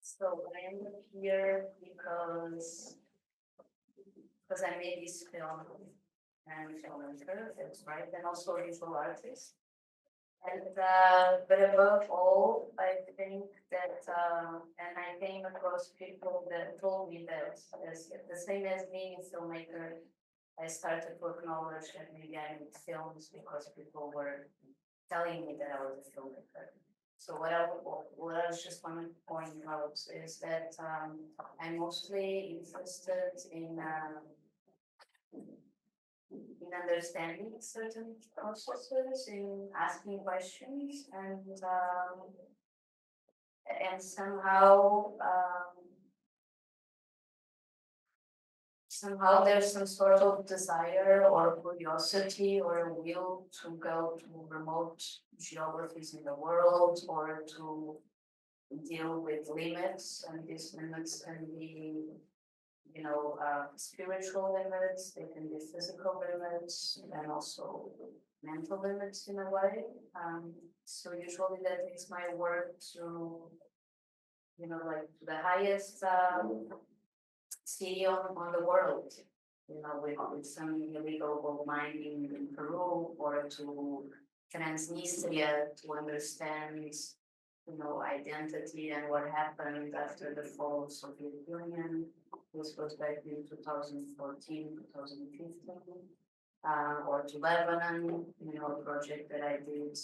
So I am here because I made this film and filmmaker, that's right, and also visual artist. And but above all, I think that, and I came across people that told me that as the same as being a filmmaker, I started to acknowledge that maybe I made films because people were telling me that I was a filmmaker. So what I was just want to point out is that I'm mostly interested in understanding certain processes, in asking questions, and somehow there's some sort of desire or curiosity or a will to go to remote geographies in the world or to deal with limits, and these limits can be, spiritual limits, they can be physical limits, and also mental limits in a way. So usually that takes my work to, like to the highest city on the world, with some illegal gold mining in Peru, or to Transnistria to understand, identity and what happened after the fall of Soviet Union. This was back in 2014, 2015. Or to Lebanon, a project that I did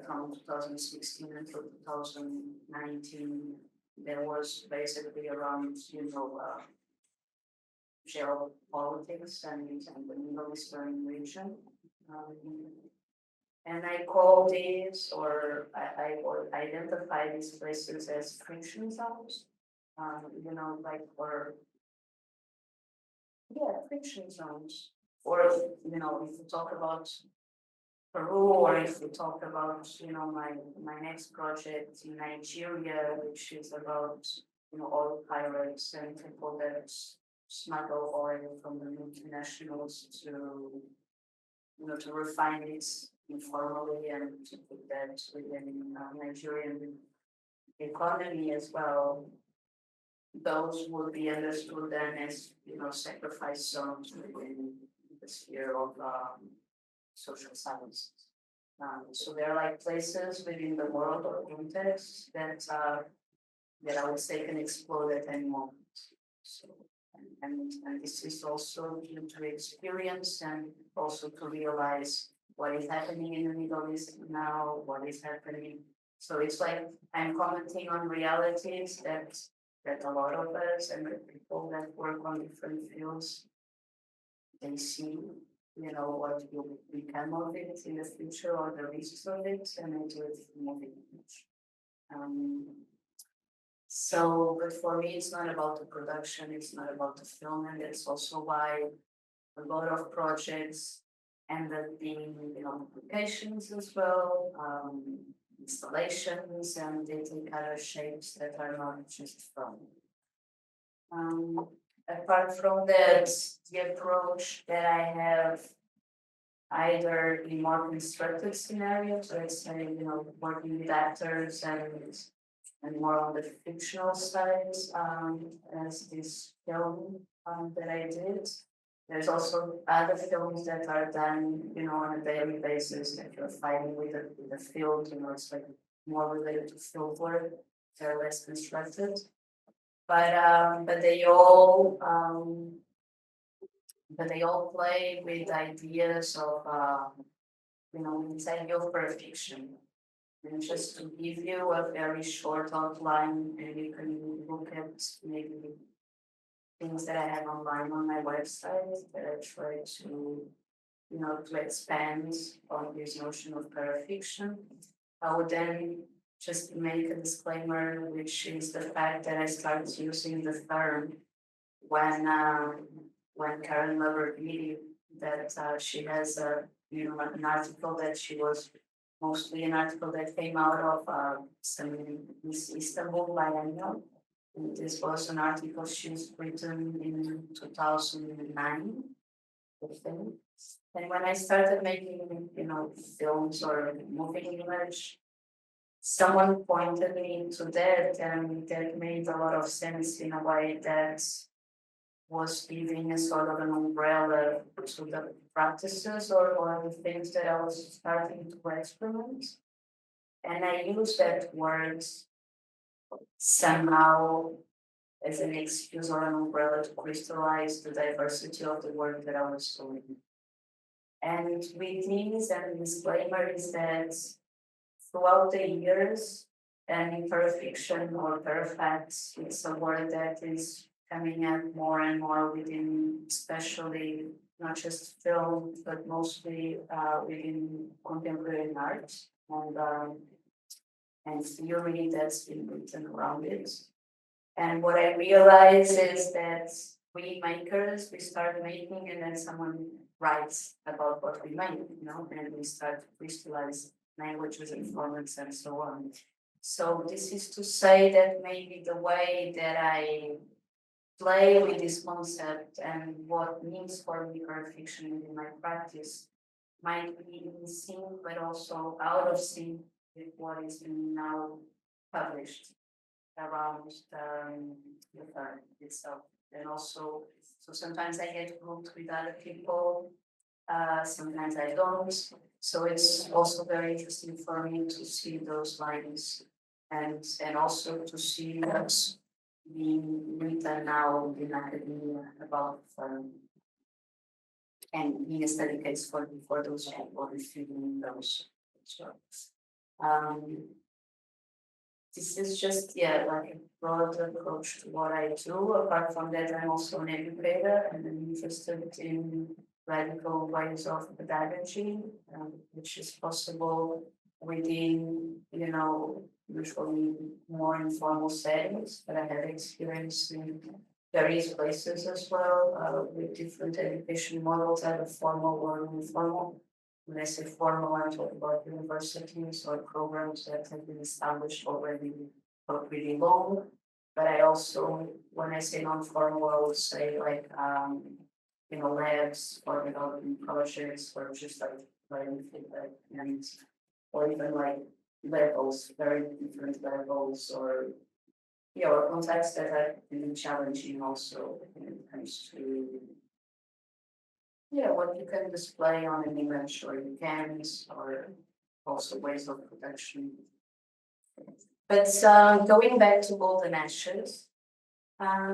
from 2016 until 2019. That was basically around, geopolitics and the Middle Eastern region. And I call these, or I identify these places as friction zones, friction zones. Or, if we talk about Peru, or if we talk about, my next project in Nigeria, which is about, oil pirates and people that smuggle oil from the multinationals to refine it informally and to put that within Nigerian economy as well. Those will be understood then as, sacrifice zones within the sphere of social sciences. So they're like places within the world or context that I would say can explode at any moment. So, and this is also due to experience and also to realize what is happening in the Middle East now, what is happening. So it's like I'm commenting on realities that a lot of us and the people that work on different fields, they see, what will become of it in the future or the risks of it, and they do it moving. So, but for me, it's not about the production, it's not about the film, and that's also why a lot of projects end up being, publications as well, installations, and they take other shapes that are not just film. Apart from that, the approach that I have, either in more constructed scenarios, let's say, working with actors and more on the fictional side, as this film that I did. There's also other films that are done, on a daily basis that you're fighting with the field, it's like more related to field work, they're less constructed. But they all play with ideas of inside of parafiction. And just to give you a very short outline, and you can look at maybe things that I have online on my website that I try to, to expand on this notion of parafiction. I would then just make a disclaimer, which is the fact that I started using the term when Karen Lamborghini, that she has an article that she was mostly an article that came out of some Istanbul biennial. And this was an article she's written in 2009, I think. And when I started making, films or moving image, someone pointed me to that, and that made a lot of sense in a way that was giving a sort of an umbrella to the practices or the things that I was starting to experiment. And I used that word somehow as an excuse or an umbrella to crystallize the diversity of the work that I was doing. And with this and disclaimer is that throughout the years, and parafiction or parafacts, it's a word that is coming up more and more within, especially not just film, but mostly within contemporary art and theory that's been written around it. And what I realize is that we makers, we start making and then someone writes about what we make, and we start to crystallize languages and formats and so on. So this is to say that maybe the way that I play with this concept and what means for me parafiction in my practice might be in sync, but also out of sync with what is being now published around the firm itself. And also, so sometimes I get grouped with other people, sometimes I don't. So it's also very interesting for me to see those lines and also to see what's being written now in academia about and being a study case for those people receiving those jobs. This is just like a broad approach to what I do. Apart from that, I'm also an educator and I'm interested in radical ways of pedagogy, which is possible within, usually more informal settings, but I have experience in various places as well, with different education models, either formal or informal. When I say formal, I'm talking about universities or programs that have been established already for pretty long. But I also, when I say non-formal, I would say like, labs or development projects or just like learning feedback and or even like levels, very different levels or or contexts that have been challenging also when it comes to what you can display on an image or you can't, or also ways of production. But going back to Golden Ashes,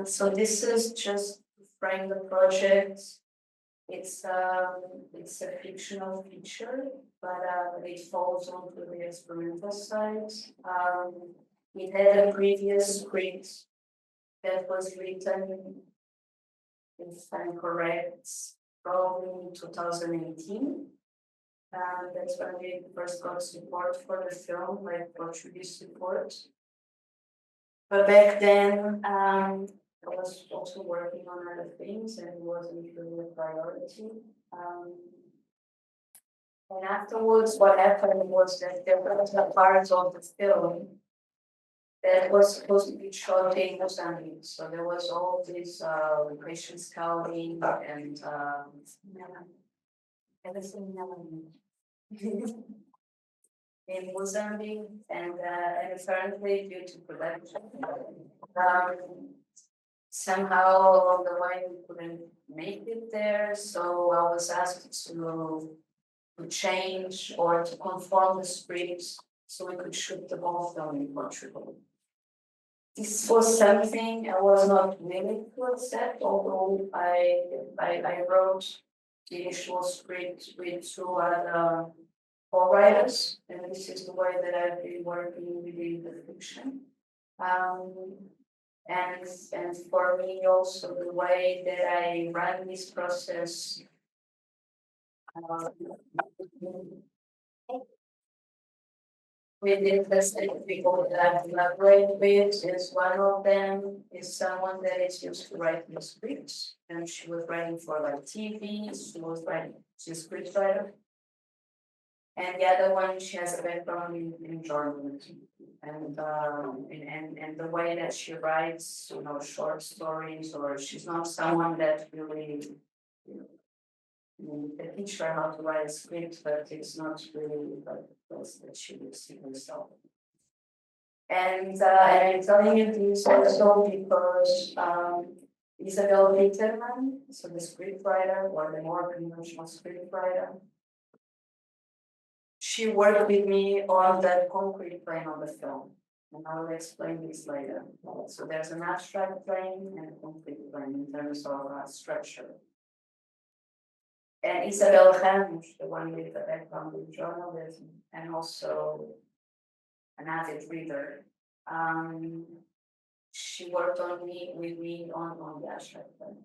so this is just to frame the project. It's a fictional feature, but it falls onto the experimental side. It had a previous script that was written, if I'm correct, probably in 2018. That's when we first got support for the film, like Portuguese support. But back then, I was also working on other things and it wasn't really a priority. And afterwards, what happened was that there was a part of the film that was supposed to be shot in Mozambique. So there was all this location scouting and everything in Mozambique, and apparently due to production, somehow along the way we couldn't make it there. So I was asked to change or to conform the script so we could shoot the whole film in Portugal. This was something I was not willing to accept, although I wrote the initial script with two other co-writers, and this is the way that I've been working within the fiction. And for me also the way that I run this process with interested people that I collaborate with is one of them is someone that is used to writing scripts, and she was writing for like TV, she's a script writer. And the other one, she has a background in journalism, and the way that she writes, short stories, or she's not someone that really, I teach her how to write a script, but it's not really like the place that she would see herself. And I'm telling you this also because Isabel Peterman, so the scriptwriter or the more conventional scriptwriter, she worked with me on the concrete plane of the film. And I will explain this later. So there's an abstract plane and a concrete plane in terms of structure. And Isabel Ramos, the one with the background in journalism and also an avid reader, she worked with me on the abstract plane.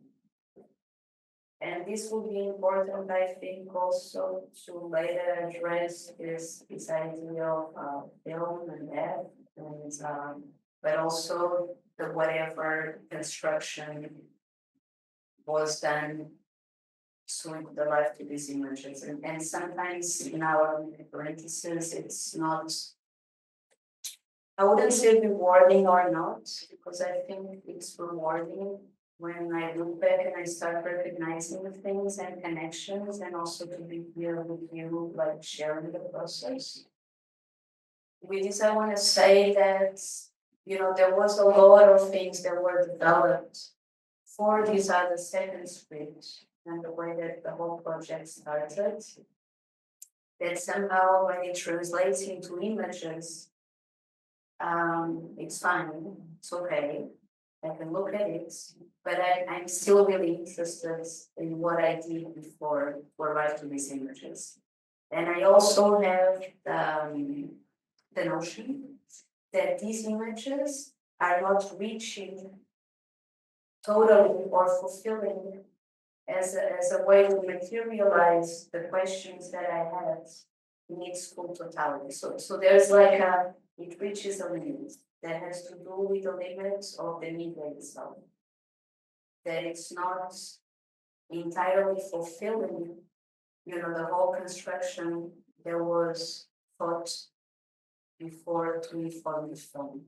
And this will be important, I think, also to later address this idea of film and death, and but also the whatever construction was done to the life to these images. And sometimes in our parentheses, it's not, I wouldn't say rewarding or not, because I think it's rewarding when I look back and I start recognizing things and connections, and also to be here with you, like sharing the process. With this, I want to say that, there was a lot of things that were developed for this other second script and the way that the whole project started, that somehow when it translates into images, it's fine, it's okay. I can look at it, but I'm still really interested in what I did before to arrive to these images. And I also have the notion that these images are not reaching totally or fulfilling as a way to materialize the questions that I had in its full totality. So there's like it reaches a limit that has to do with the limits of the media itself. That it's not entirely fulfilling, the whole construction that was thought before to inform the film.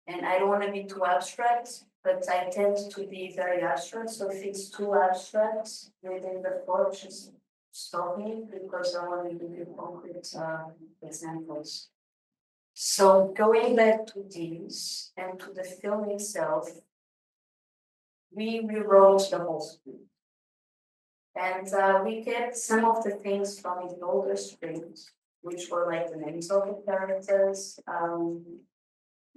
And I don't want to be too abstract, but I tend to be very abstract. So if it's too abstract within the thought, just stop me, because I want to give you concrete examples. So going back to this and to the film itself, we rewrote the whole script. And we kept some of the things from the older script, which were like the names of the characters,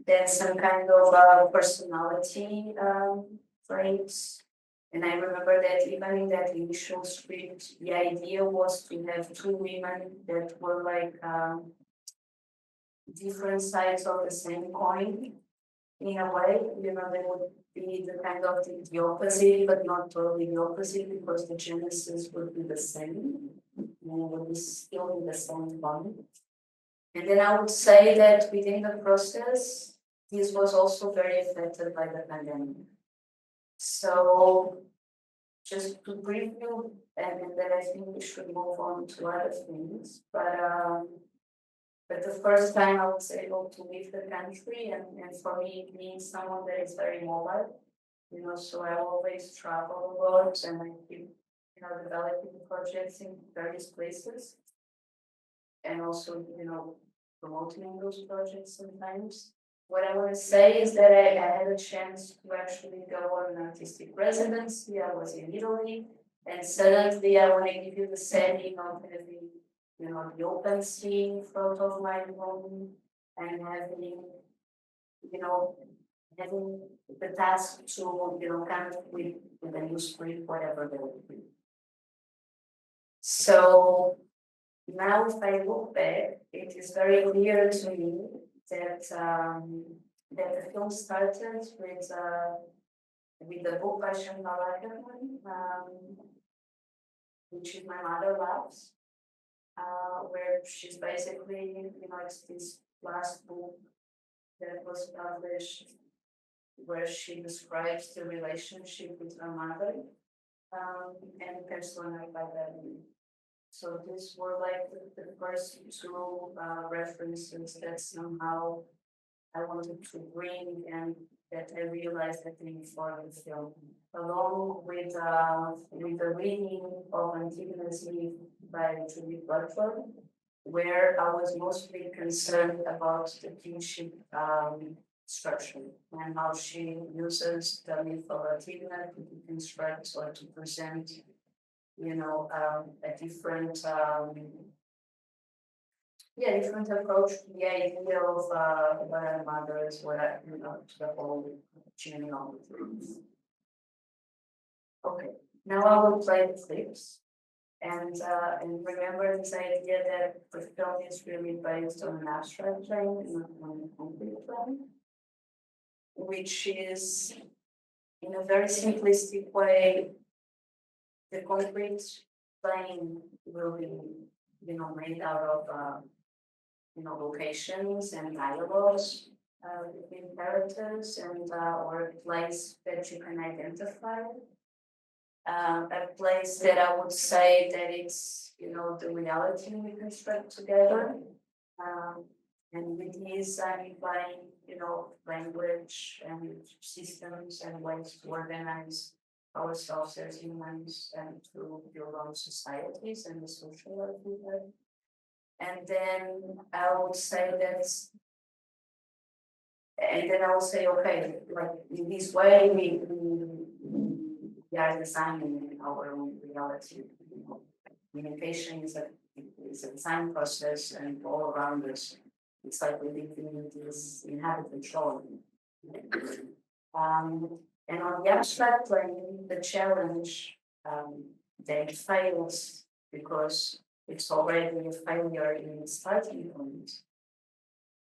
then some kind of personality traits. And I remember that even in that initial script, the idea was to have two women that were like different sides of the same coin. In a way, they would be the kind of the opposite, but not totally the opposite, because the genesis would be the same, and would be still in the same coin. And then I would say that within the process, this was also very affected by the pandemic. So just to brief you, and then I think we should move on to other things. But the first time I was able to leave the country, and for me, being someone that is very mobile, so I always travel a lot, and I keep, developing projects in various places, and also, promoting those projects sometimes. What I want to say is that I had a chance to actually go on an artistic residency. I was in Italy, and suddenly I want to give you the setting of having, the open sea in front of my home, and having, having the task to, come up with a new script, whatever they would be. So now, if I look back, it is very clear to me that that the film started with the book by Salomé Lamas, which is My Mother Loves, where she's basically, it's this last book that was published where she describes the relationship with her mother, and persona by that. So these were like the first two references that somehow I wanted to bring, and that I realized that they informed the film, along with the reading of Antigone's Eve by Julie Butler, where I was mostly concerned about the kinship structure and how she uses the myth of Athena to deconstruct or to present, a different different approach to the idea of what are mothers, what are, to the whole genealogy. Okay, now I will play the clips. And remember this idea that the film is really based on an abstract plane, not on a concrete plane, which is, in a very simplistic way, the concrete plane will be, made out of, locations and dialogues between characters and or a place that you can identify. A place that I would say that it's, the reality we construct together. And with this, I'm implying, language and systems and ways to organize ourselves as humans and to build our societies and the social life we have. And then I would say okay, like in this way, we are designing our own reality. Communication is a design process, and all around us, it's like we live in this inhabited shore. And on the abstract plane, the challenge that fails because it's already a failure in its starting point.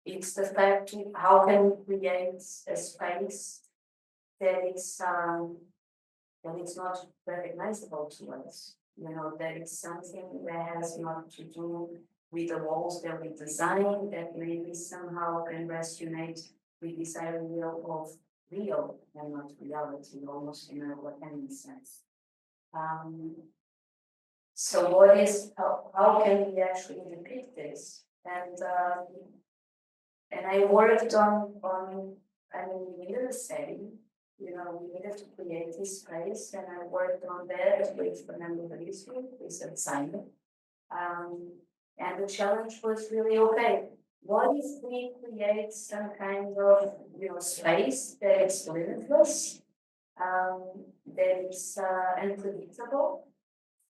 It's the fact how can we create a space that it's not recognizable to us. That it's something that has not to do with the walls that we design, that maybe somehow can resonate with this idea of real and not reality, almost in a Lacan sense. So how can we actually depict this? And I worked on we needed a setting, we needed to create this space, and I worked on that with Fernando Veríssimo, who's a designer. And the challenge was really, okay, what if we create some kind of, space that is limitless, that is unpredictable,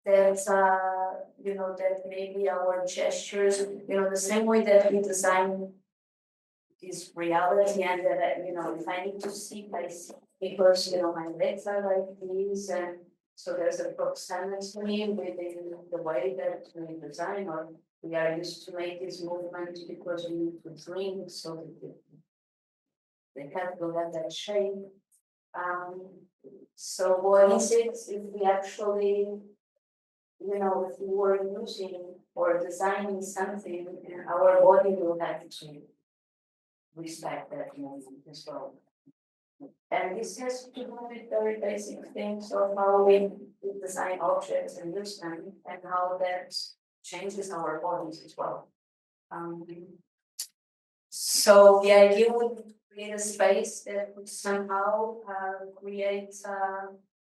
that that maybe our gestures, the same way that we design this reality, and that if I need to see, I see because my legs are like these, and so there's a proximity within the way that we design, or we are used to make this movement because we need to drink, so that the cat will have that shape. So what is it if we actually, if we were using or designing something, our body will have to respect that movement as well. And this has to do with very basic things of how we design objects and use them, and how that changes our bodies as well. So the idea would create a space that would somehow create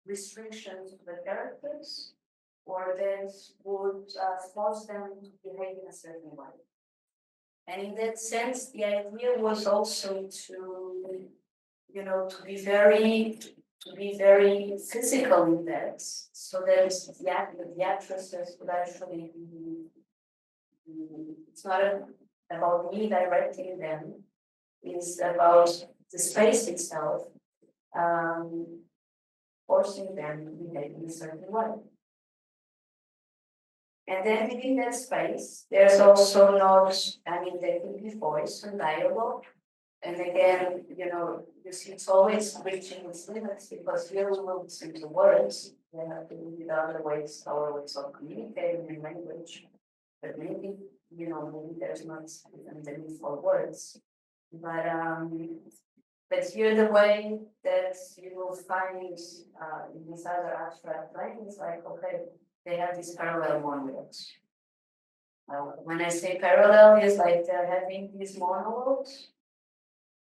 restrictions to the characters, or that would force them to behave in a certain way. And in that sense, the idea was also to be very physical in that, so that the actresses would actually be. It's not about me directing them; it's about the space itself, forcing them to behave in a certain way. And then within that space, there's also there can be voice and dialogue. And again, you see, it's always reaching its limits, because here we will listen to words. They have to do with other ways, our ways of communicating in language. But maybe, maybe there's not even the need for words. But here the way that you will find in these other abstract writings, like, okay, they have these parallel monologues. When I say parallel, it's like they're having these monologues,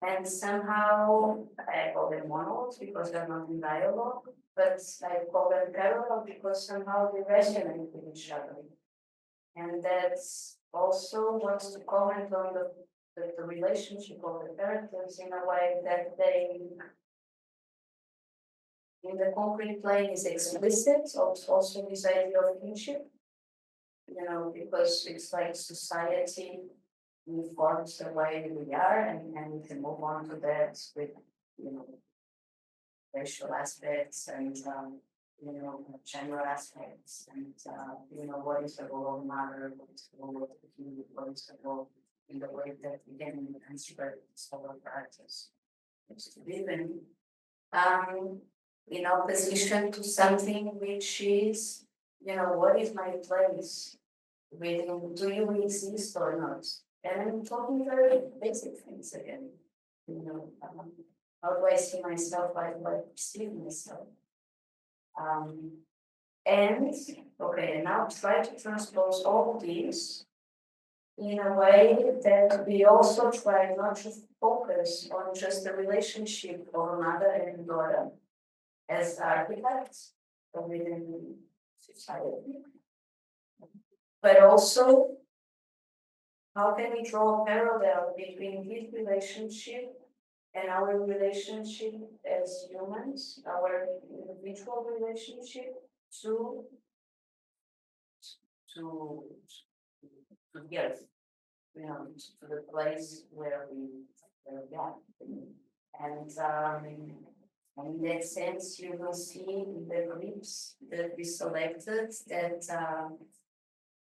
and somehow I call them monologues because they're not in dialogue, but I call them parallel because somehow they resonate with each other. And that's also wants to comment on the relationship of the characters in a way that they, in the concrete plane, is explicit, also this idea of kinship, because it's like society informs the way we are, and we can move on to that with, racial aspects and, gender aspects, and, what is the role of mother, what is the role of the community, what is the role in the way that we can construct solar practice. It's to live in opposition to something which is, what is my place within, do you exist or not? And I'm talking very basic things again, how do I see myself, how do I perceive myself? And now try to transpose all these in a way that we also try not to focus on just the relationship of mother and daughter as archetypes within society, but also how can we draw a parallel between this relationship and our relationship as humans, our individual relationship to the earth, to the place where we are. And in that sense, you will see in the groups that we selected that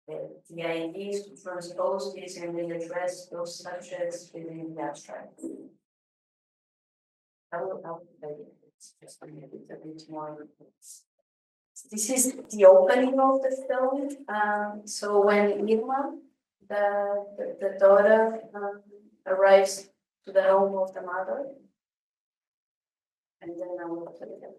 the idea is to transpose this and then address those subjects within the abstract. I will it's just a little bit more. This is the opening of the film. So when Irma, the daughter, arrives to the home of the mother, and then I will put it up.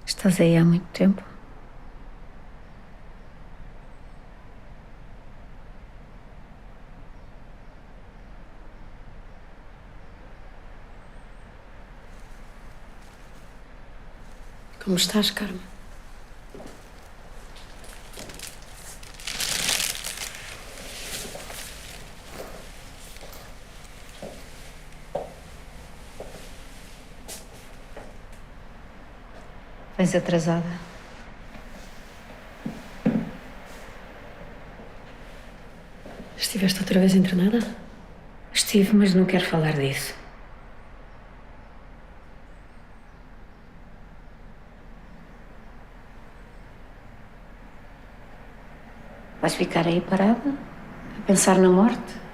Estás aí há muito tempo? Como estás, Carmen? Vens atrasada. Estiveste outra vez internada? Estive, mas não quero falar disso. Vais ficar aí parada? A pensar na morte?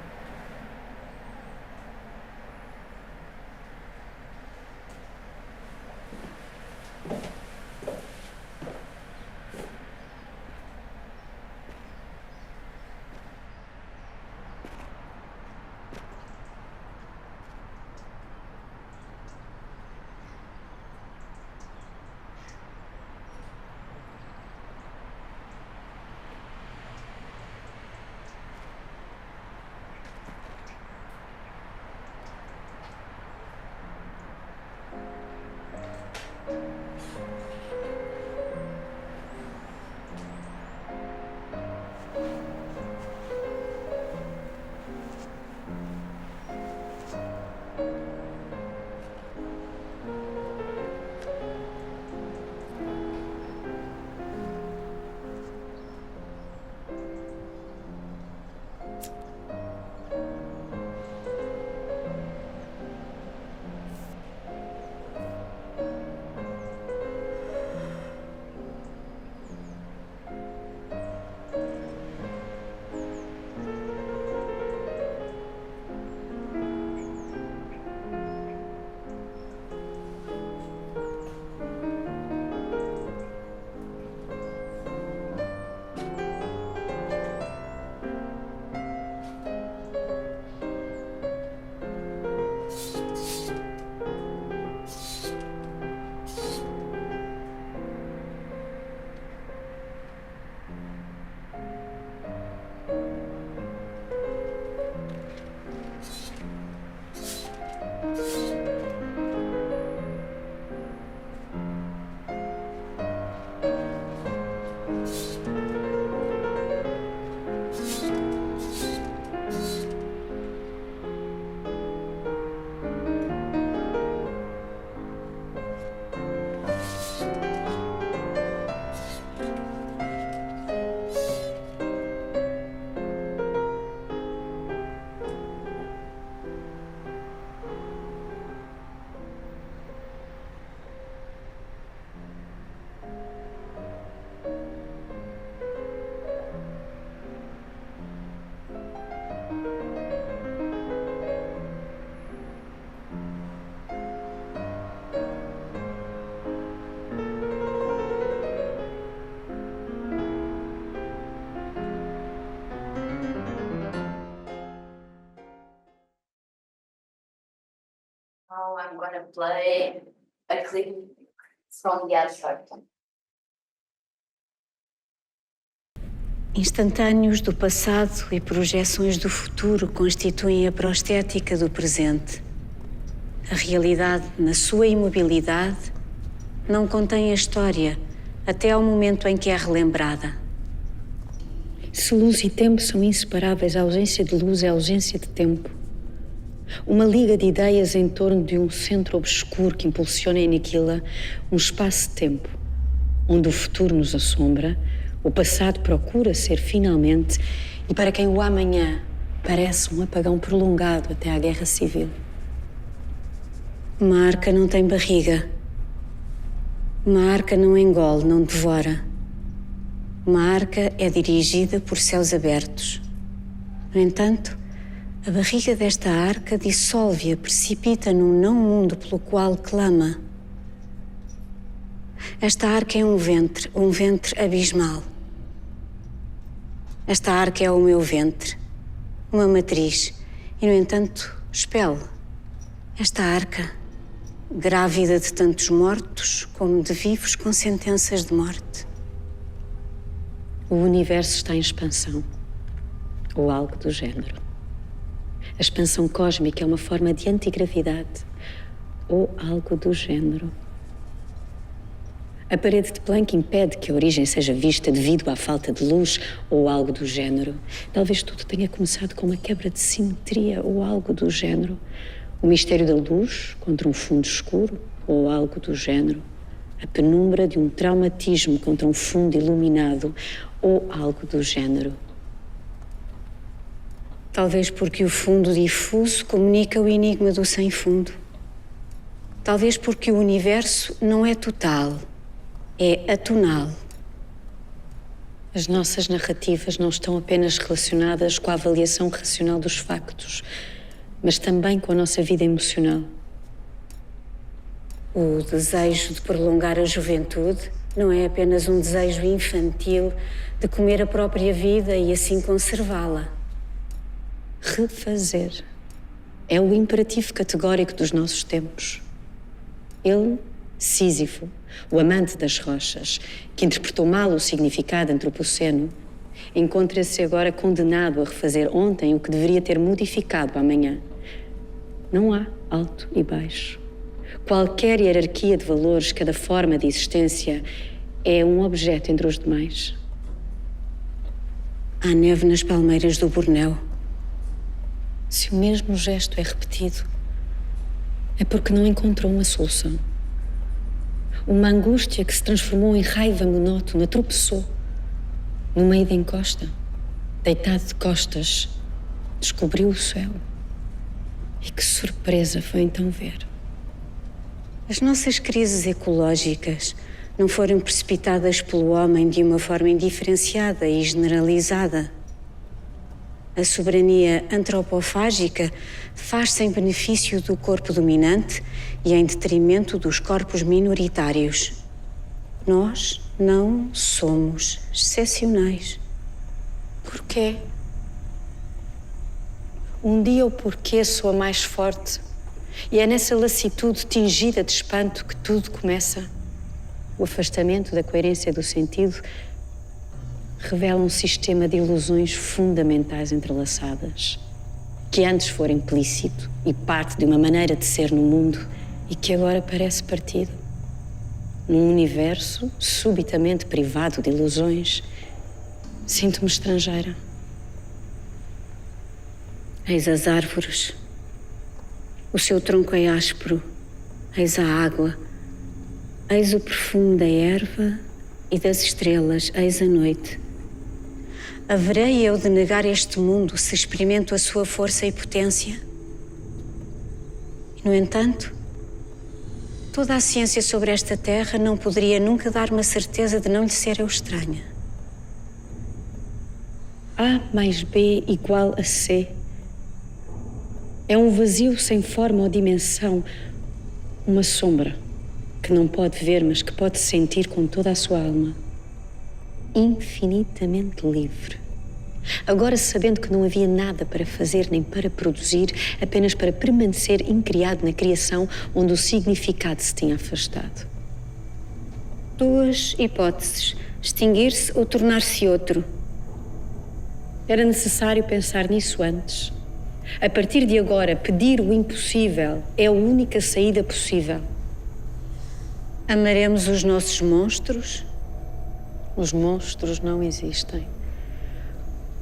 I'm gonna play a clip from the abstract. Instantâneos do passado e projeções do futuro constituem a prostética do presente. A realidade, na sua imobilidade, não contém a história até ao momento em que é relembrada. Se luz e tempo são inseparáveis, a ausência de luz é a ausência de tempo. Uma liga de ideias em torno de um centro obscuro que impulsiona e aniquila um espaço-tempo, onde o futuro nos assombra, o passado procura ser finalmente, e para quem o amanhã parece um apagão prolongado até à guerra civil. Uma arca não tem barriga. Uma arca não engole, não devora. Uma arca é dirigida por céus abertos. No entanto, a barriga desta arca dissolve-a, precipita num não-mundo pelo qual clama. Esta arca é um ventre abismal. Esta arca é o meu ventre, uma matriz, e, no entanto, expele. Esta arca, grávida de tantos mortos como de vivos com sentenças de morte. O universo está em expansão, ou algo do género. A expansão cósmica é uma forma de antigravidade, ou algo do género. A parede de Planck impede que a origem seja vista devido à falta de luz, ou algo do género. Talvez tudo tenha começado com uma quebra de simetria, ou algo do género. O mistério da luz contra um fundo escuro, ou algo do género. A penumbra de um traumatismo contra um fundo iluminado, ou algo do género. Talvez porque o fundo difuso comunica o enigma do sem fundo. Talvez porque o universo não é total, é atonal. As nossas narrativas não estão apenas relacionadas com a avaliação racional dos factos, mas também com a nossa vida emocional. O desejo de prolongar a juventude não é apenas um desejo infantil de comer a própria vida e assim conservá-la. Refazer é o imperativo categórico dos nossos tempos. Ele, Sísifo, o amante das rochas, que interpretou mal o significado antropoceno, encontra-se agora condenado a refazer ontem o que deveria ter modificado amanhã. Não há alto e baixo. Qualquer hierarquia de valores, cada forma de existência, é um objeto entre os demais. Há neve nas palmeiras do Bornéu. Se o mesmo gesto é repetido, é porque não encontrou uma solução. Uma angústia que se transformou em raiva monótona tropeçou no meio da encosta, deitado de costas, descobriu o céu. E que surpresa foi então ver. As nossas crises ecológicas não foram precipitadas pelo homem de uma forma indiferenciada e generalizada. A soberania antropofágica faz-se em benefício do corpo dominante e em detrimento dos corpos minoritários. Nós não somos excepcionais. Porquê? Um dia o porquê soa mais forte e é nessa lassitude tingida de espanto que tudo começa. O afastamento da coerência do sentido revela um sistema de ilusões fundamentais entrelaçadas, que antes fora implícito e parte de uma maneira de ser no mundo e que agora parece partido. Num universo subitamente privado de ilusões, sinto-me estrangeira. Eis as árvores. O seu tronco é áspero. Eis a água. Eis o perfume da erva e das estrelas. Eis a noite. Haverei eu de negar este mundo se experimento a sua força e potência? E, no entanto, toda a ciência sobre esta terra não poderia nunca dar-me a certeza de não lhe ser eu estranha. A mais B igual a C. É um vazio sem forma ou dimensão, uma sombra que não pode ver, mas que pode sentir com toda a sua alma. Infinitamente livre, Agora, sabendo que não havia nada para fazer nem para produzir, apenas para permanecer incriado na criação onde o significado se tinha afastado. Duas hipóteses: extinguir-se ou tornar-se outro. Era necessário pensar nisso antes. A partir de agora, pedir o impossível é a única saída possível. Amaremos os nossos monstros? Os monstros não existem.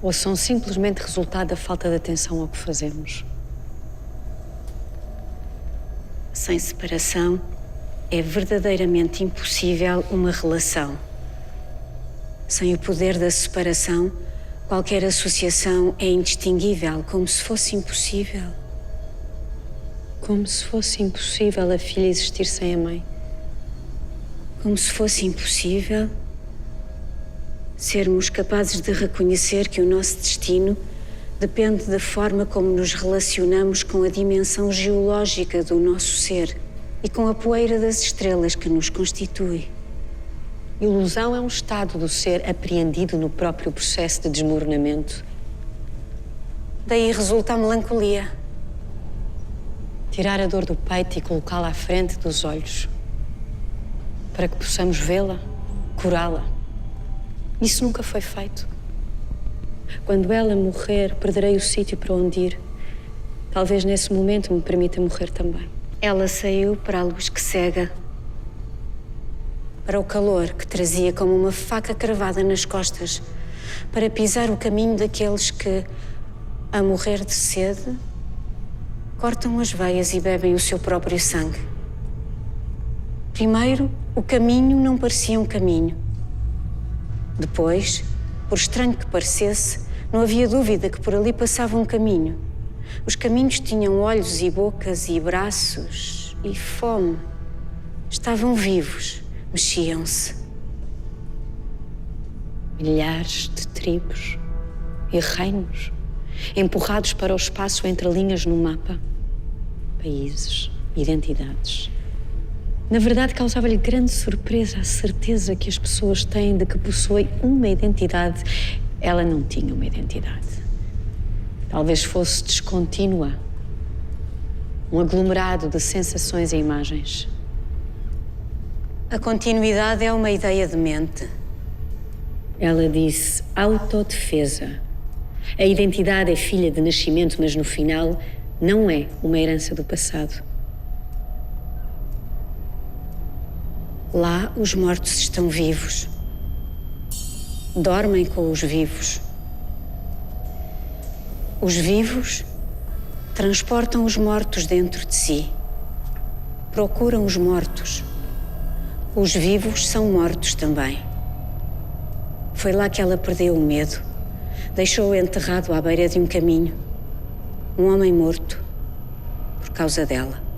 Ou são simplesmente resultado da falta de atenção ao que fazemos. Sem separação, é verdadeiramente impossível uma relação. Sem o poder da separação, qualquer associação é indistinguível, como se fosse impossível. Como se fosse impossível a filha existir sem a mãe. Como se fosse impossível sermos capazes de reconhecer que o nosso destino depende da forma como nos relacionamos com a dimensão geológica do nosso ser e com a poeira das estrelas que nos constitui. Ilusão é um estado do ser apreendido no próprio processo de desmoronamento. Daí resulta a melancolia. Tirar a dor do peito e colocá-la à frente dos olhos, para que possamos vê-la, curá-la. Isso nunca foi feito. Quando ela morrer, perderei o sítio para onde ir. Talvez nesse momento me permita morrer também. Ela saiu para a luz que cega, para o calor que trazia como uma faca cravada nas costas, para pisar o caminho daqueles que, a morrer de sede, cortam as veias e bebem o seu próprio sangue. Primeiro, o caminho não parecia um caminho. Depois, por estranho que parecesse, não havia dúvida que por ali passava um caminho. Os caminhos tinham olhos e bocas e braços e fome. Estavam vivos, mexiam-se. Milhares de tribos e reinos, empurrados para o espaço entre linhas no mapa. Países, identidades. Na verdade, causava-lhe grande surpresa a certeza que as pessoas têm de que possuem uma identidade. Ela não tinha uma identidade. Talvez fosse descontínua. Um aglomerado de sensações e imagens. A continuidade é uma ideia de mente. Ela disse autodefesa. A identidade é filha de nascimento, mas no final não é uma herança do passado. Lá, os mortos estão vivos. Dormem com os vivos. Os vivos transportam os mortos dentro de si. Procuram os mortos. Os vivos são mortos também. Foi lá que ela perdeu o medo. Deixou-o enterrado à beira de um caminho. Um homem morto. Por causa dela.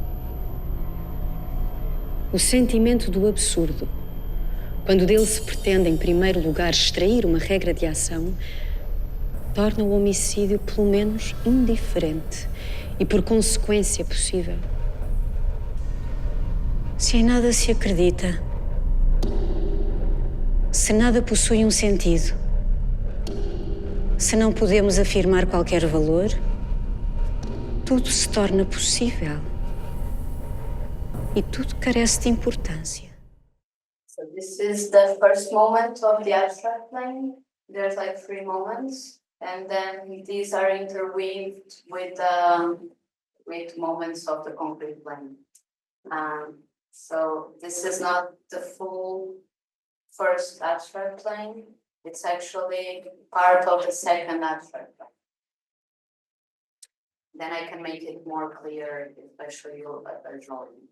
O sentimento do absurdo, quando dele se pretende, em primeiro lugar, extrair uma regra de ação, torna o homicídio, pelo menos, indiferente e, por consequência, possível. Se em nada se acredita, se nada possui um sentido, se não podemos afirmar qualquer valor, tudo se torna possível. E tudo carece de importância. So this is the first moment of the abstract plane. There's like 3 moments, and then these are interweaved with moments of the concrete plane. So this is not the full first abstract plane. It's actually part of the second abstract plane. Then I can make it more clear if I show you a drawing.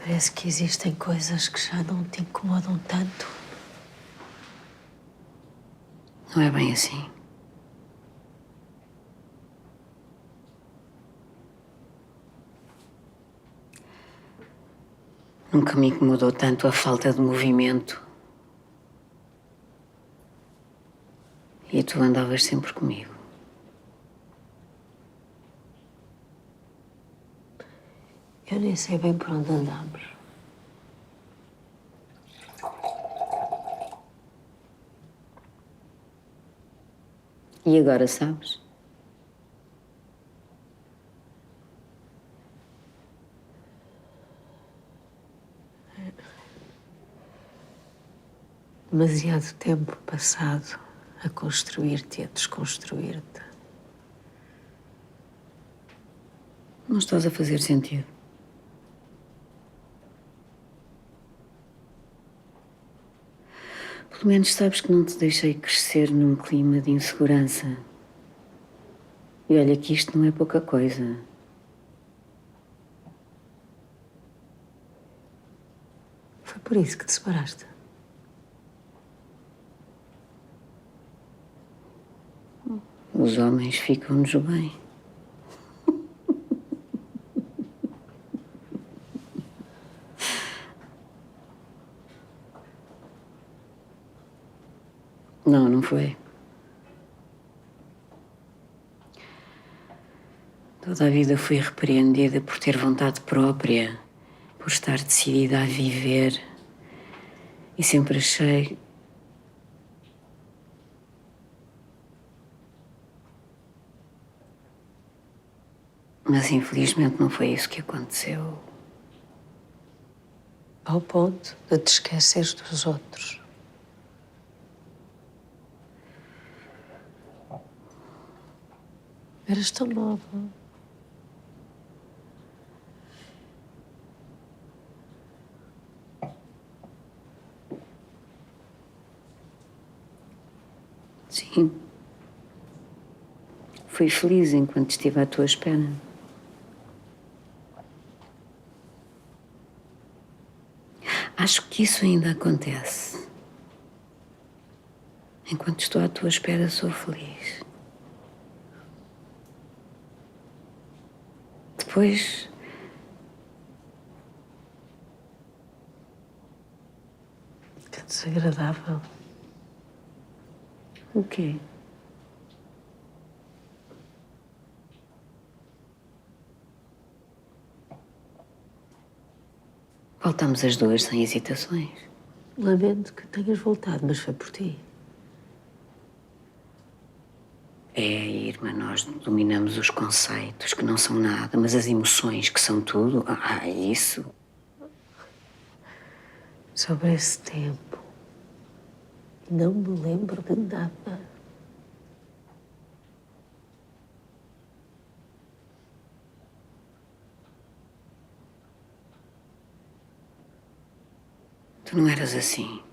Parece que existem coisas que já não te incomodam tanto. Não é bem assim. Nunca me incomodou tanto a falta de movimento. E tu andavas sempre comigo. Eu nem sei bem por onde andamos. E agora sabes? Demasiado tempo passado a construir-te e a desconstruir-te. Não estás a fazer sentido. Pelo menos sabes que não te deixei crescer num clima de insegurança. E olha que isto não é pouca coisa. Foi por isso que te separaste. Os homens ficam-nos bem. Não, não foi. Toda a vida fui repreendida por ter vontade própria, por estar decidida a viver. E sempre achei mas infelizmente não foi isso que aconteceu. Ao ponto de te esqueceres dos outros. Eras tão nova. Sim. Fui feliz enquanto estive à tua espera. Acho que isso ainda acontece. Enquanto estou à tua espera, sou feliz. Depois... Que desagradável. O quê? Voltamos as duas sem hesitações. Lamento que tenhas voltado, mas foi por ti. É, irmã, nós dominamos os conceitos que não são nada, mas as emoções que são tudo, isso. Sobre esse tempo, não me lembro de nada. Tu não eras assim.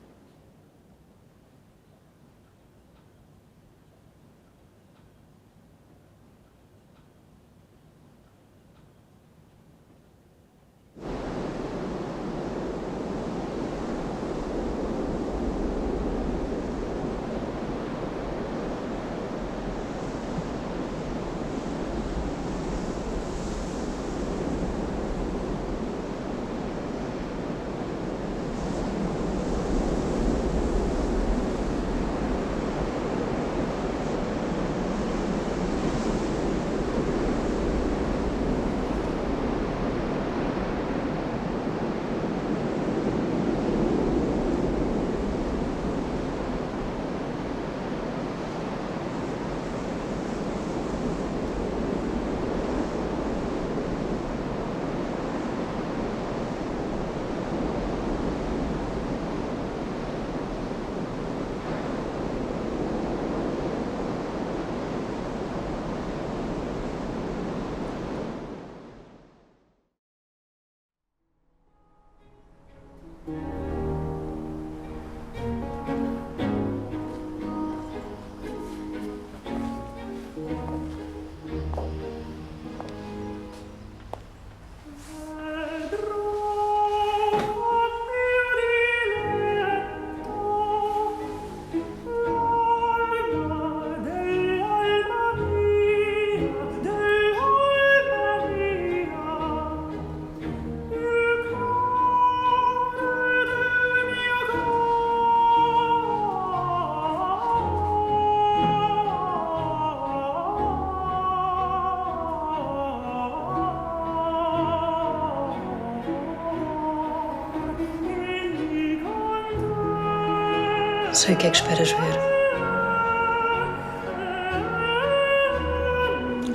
Sei o que é que esperas ver.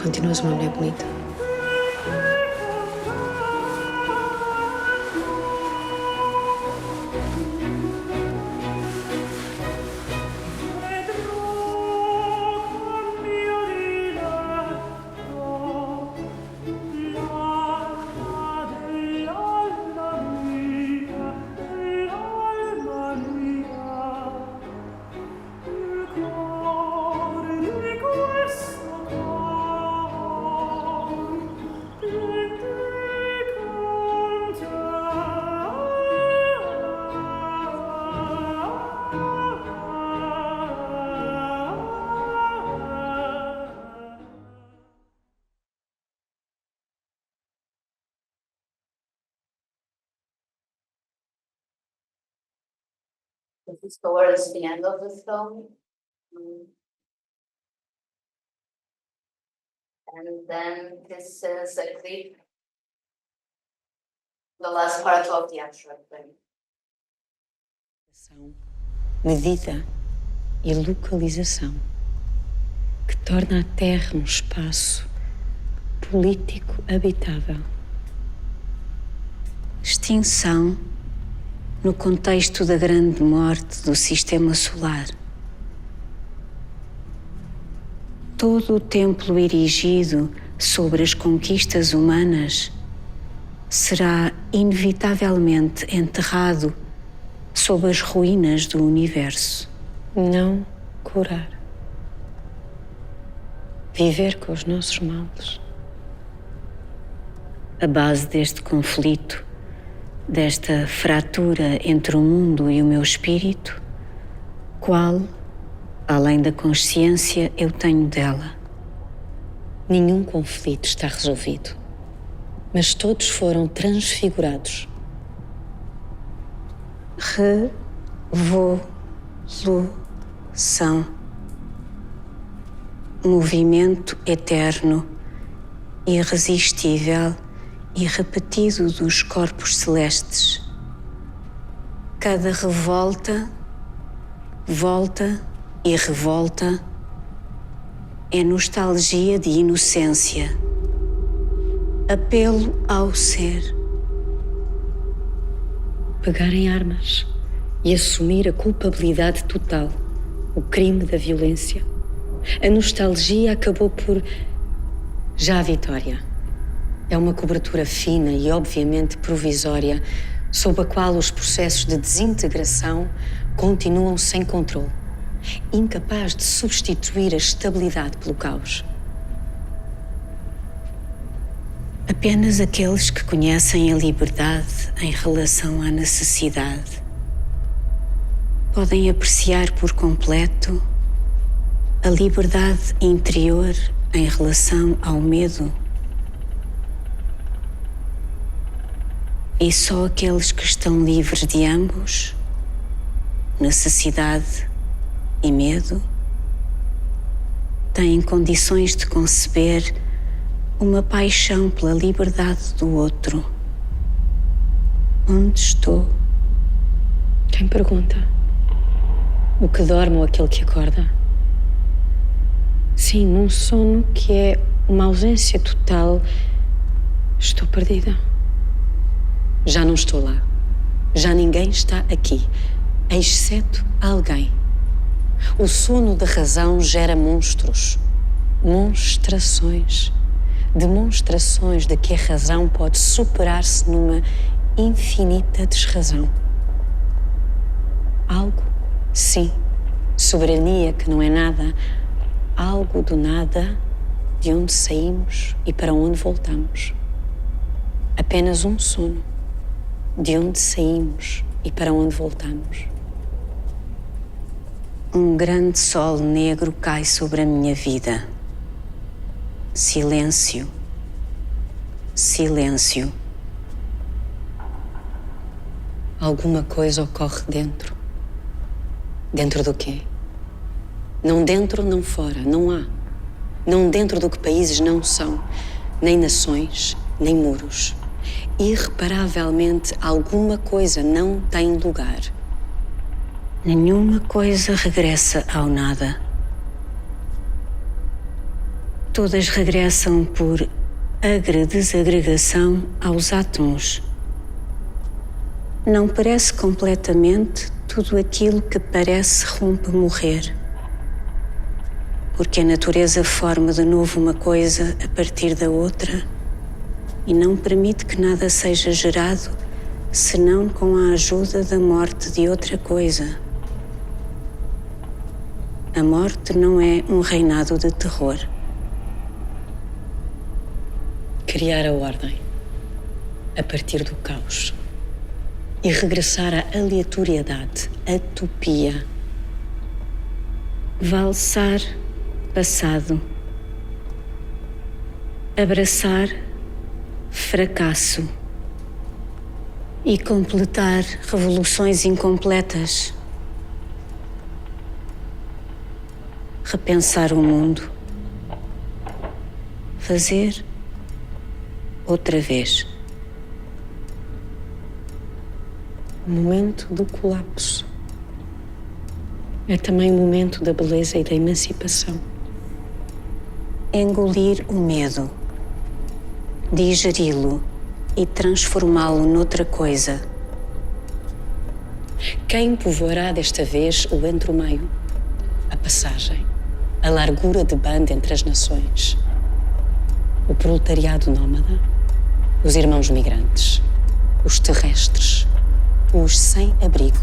Continuas uma mulher bonita. This is towards the end of the film. And then this is a clip, the last part of the abstract thing. Medida e localização que torna a Terra um espaço político habitável. Extinção no contexto da grande morte do sistema solar. Todo o templo erigido sobre as conquistas humanas será inevitavelmente enterrado sob as ruínas do universo. Não curar. Viver com os nossos males. A base deste conflito, desta fratura entre o mundo e o meu espírito, qual, além da consciência, eu tenho dela? Nenhum conflito está resolvido, mas todos foram transfigurados. Revolução. Movimento eterno, irresistível e repetido dos corpos celestes. Cada revolta, volta e revolta é nostalgia de inocência, apelo ao ser. Pegar em armas e assumir a culpabilidade total, o crime da violência. A nostalgia acabou por já a vitória. É uma cobertura fina e obviamente provisória, sob a qual os processos de desintegração continuam sem controle, incapaz de substituir a estabilidade pelo caos. Apenas aqueles que conhecem a liberdade em relação à necessidade podem apreciar por completo a liberdade interior em relação ao medo. E só aqueles que estão livres de ambos, necessidade e medo, têm condições de conceber uma paixão pela liberdade do outro. Onde estou? Quem pergunta? O que dorme ou aquele que acorda? Sim, num sono que é uma ausência total, estou perdida. Já não estou lá. Já ninguém está aqui, exceto alguém. O sono da razão gera monstros, monstrações, demonstrações de que a razão pode superar-se numa infinita desrazão. Algo, sim, soberania que não é nada, algo do nada, de onde saímos e para onde voltamos. Apenas um sono, de onde saímos e para onde voltamos. Um grande sol negro cai sobre a minha vida. Silêncio. Silêncio. Alguma coisa ocorre dentro. Dentro do quê? Não dentro, não fora, não há. Não dentro do que países não são, nem nações, nem muros. Irreparavelmente, alguma coisa não tem lugar. Nenhuma coisa regressa ao nada. Todas regressam por agre-desagregação aos átomos. Não perece completamente tudo aquilo que parece rompe morrer, porque a natureza forma de novo uma coisa a partir da outra e não permite que nada seja gerado senão com a ajuda da morte de outra coisa. A morte não é um reinado de terror. Criar a ordem a partir do caos e regressar à aleatoriedade, à utopia. Valsar passado. Abraçar fracasso. E completar revoluções incompletas. Repensar o mundo. Fazer outra vez. O momento do colapso é também o momento da beleza e da emancipação. Engolir o medo. Digeri-lo e transformá-lo noutra coisa. Quem povoará desta vez o entre-meio? A passagem, a largura de banda entre as nações. O proletariado nómada, os irmãos migrantes, os terrestres, os sem-abrigo,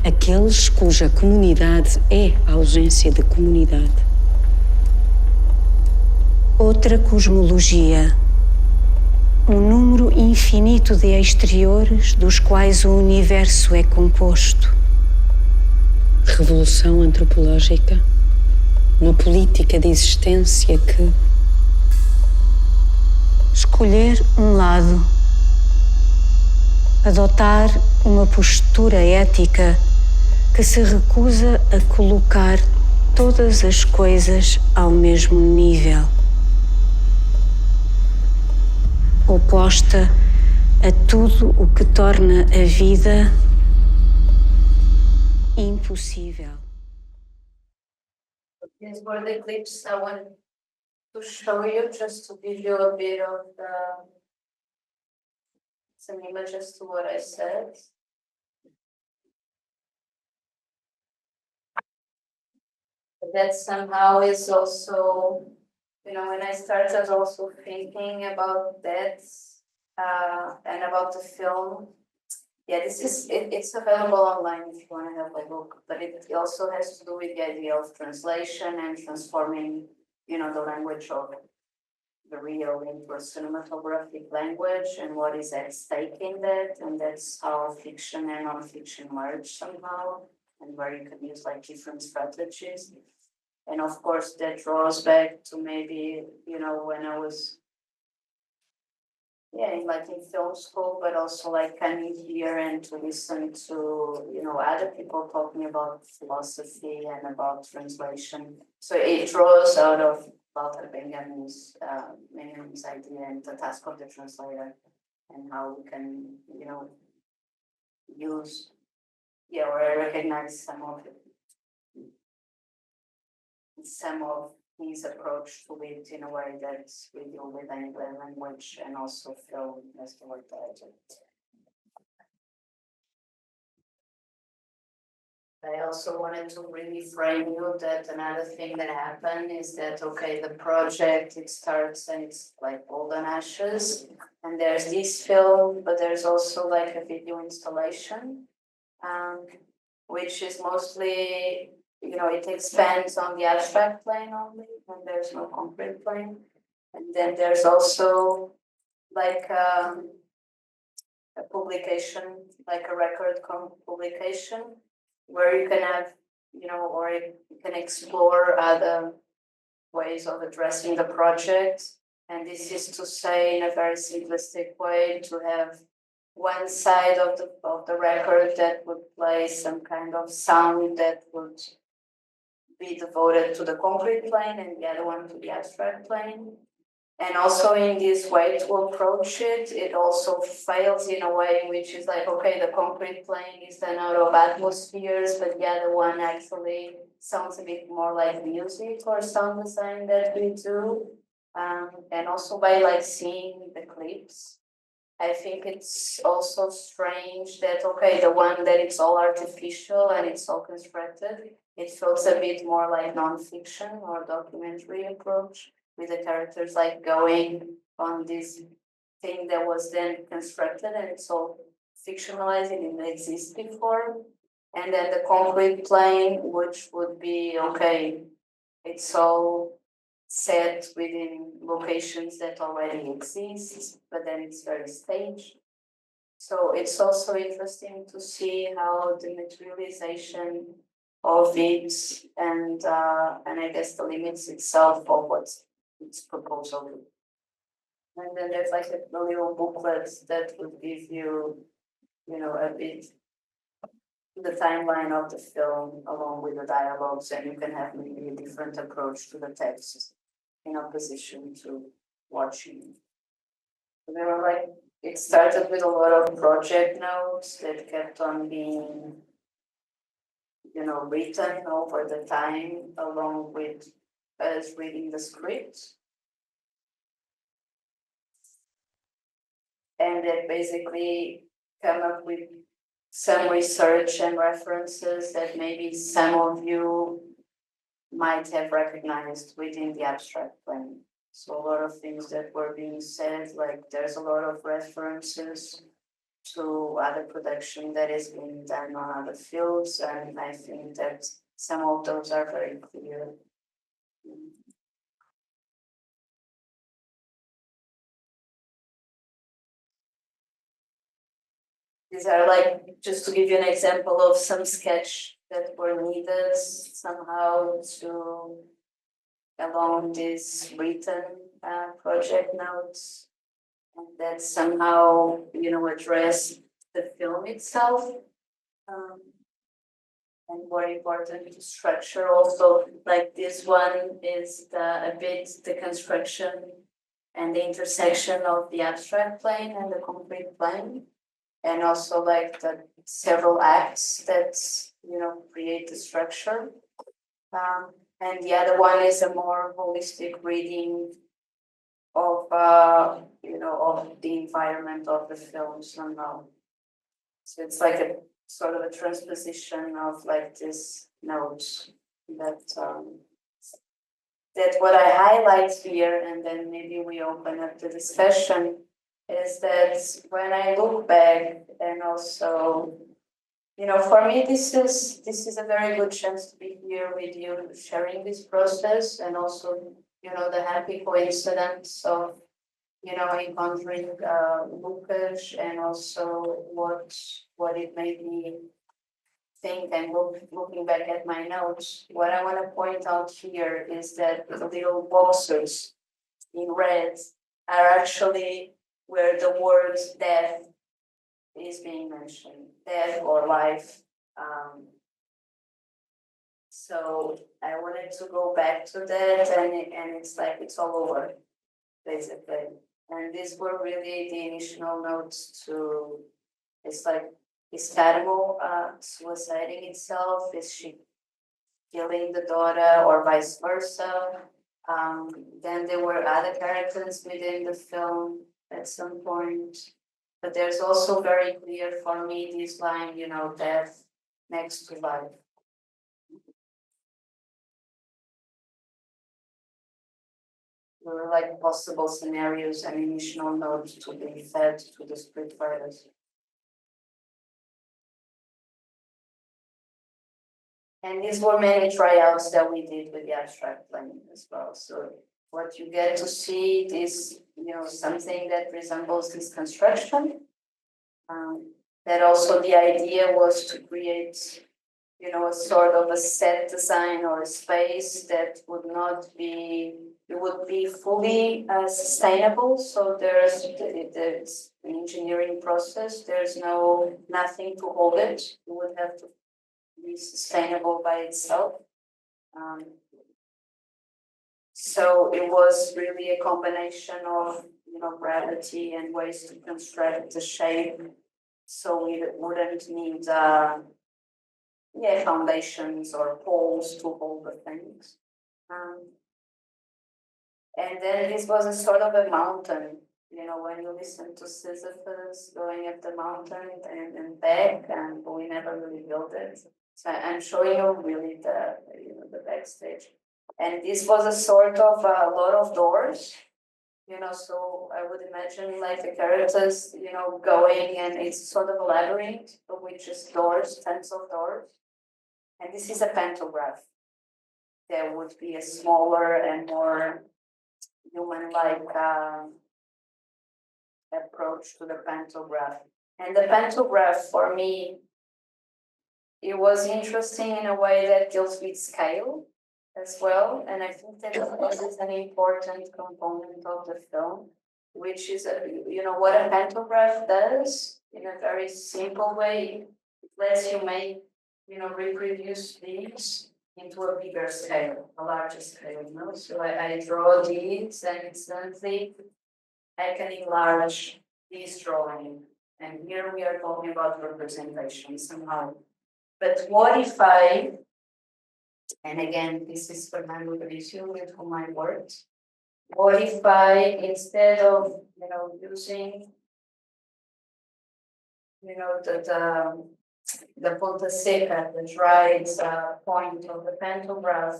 aqueles cuja comunidade é a ausência de comunidade. Outra cosmologia. Um número infinito de exteriores dos quais o universo é composto. Revolução antropológica, uma política de existência que... Escolher um lado. Adotar uma postura ética que se recusa a colocar todas as coisas ao mesmo nível. Oposta a tudo o que torna a vida impossível. These were the clips I wanted to show you, just to give you a bit of some images to what I said. But that somehow is also, when I started also thinking about that and about the film, it's available online if you want to have a look, but it also has to do with the idea of translation and transforming, the language of the real into a cinematographic language and what is at stake in that, and that's how fiction and non-fiction merge somehow, and where you can use like different strategies. And of course that draws back to maybe, when I was in film school, but also like coming here and to listen to, other people talking about philosophy and about translation. So it draws out of Walter Benjamin's idea and the task of the translator, and how we can, use, or recognize some of his approach to it in a way that we deal with English language and also film as the word that I also wanted to really frame you that another thing that happened is that, okay, the project, it starts and it's like golden ashes, and there's this film, but there's also like a video installation, which is mostly, it expands on the abstract plane only, and there's no concrete plane. And then there's also like a publication, like a record publication, where you can have, or you can explore other ways of addressing the project. And this is to say, in a very simplistic way, to have one side of the record that would play some kind of sound that would be devoted to the concrete plane, and the other one to the abstract plane. And also in this way to approach it, it also fails in a way which is like, okay, the concrete plane is done out of atmospheres, but the other one actually sounds a bit more like music or sound design that we do. And also by like seeing the clips, I think it's also strange that, okay, the one that it's all artificial and it's all constructed, it feels a bit more like non-fiction or documentary approach, with the characters like going on this thing that was then constructed and it's all fictionalized, it didn't exist before. And then the concrete plane, which would be, okay, it's all set within locations that already exist, but then it's very staged. So it's also interesting to see how the materialization of it and I guess the limits itself of what's its proposal. And then there's like a little booklet that would give you, a bit the timeline of the film along with the dialogues, and you can have maybe a different approach to the text in opposition to watching. There were like, it started with a lot of project notes that kept on being, written over the time along with us reading the script. And that basically come up with some research and references that maybe some of you might have recognized within the abstract plane. So a lot of things that were being said, like there's a lot of references to other production that is being done on other fields, and I think that some of those are very clear. These are like, just to give you an example of some sketch that were needed somehow to, along these written project notes, and that somehow, address the film itself. And more important to structure also, like this one is a bit the construction and the intersection of the abstract plane and the concrete plane. And also like the several acts that, create the structure. And the other one is a more holistic reading of, of the environment of the film somehow. So it's like a sort of a transposition of like this note that, that what I highlight here, and then maybe we open up the discussion, is that when I look back, and also, for me, this is a very good chance to be here with you, sharing this process, and also, the happy coincidence of, encountering Lucas, and also what it made me think, and looking back at my notes. What I want to point out here is that the little boxes in red are actually where the word death is being mentioned, death or life. So I wanted to go back to that, and it's like it's all over, basically. And these were really the initial notes to, it's like, is Carmo suiciding itself? Is she killing the daughter, or vice versa? Then there were other characters within the film at some point, but there's also very clear for me this line, death next to life. There were like possible scenarios and initial notes to be fed to the script writers. And these were many tryouts that we did with the abstract plane as well. So what you get to see is, something that resembles this construction. That also the idea was to create, a sort of a set design or a space that would not be, it would be fully sustainable. So there's an engineering process. There's nothing to hold it. You would have to be sustainable by itself. So it was really a combination of, gravity and ways to construct the shape, so we wouldn't need, foundations or poles to hold the things. And then this was a sort of a mountain, when you listen to Sisyphus going up the mountain and back, and we never really built it. So I'm showing you really the backstage. And this was a sort of a lot of doors, so I would imagine like the characters, going, and it's sort of a labyrinth, with just doors, tens of doors. And this is a pantograph. There would be a smaller and more human-like approach to the pantograph. And the pantograph, for me, it was interesting in a way that deals with scale as well. And I think that this is an important component of the film, which is, what a pantograph does in a very simple way. It lets you make, reproduce these into a bigger scale, a larger scale. So I draw these, and instantly I can enlarge this drawing. And here we are talking about representation somehow. But what if and again, this is Fernando Bricio with whom I worked. What if instead of, using, the ponta seca, the dried point of the pantograph,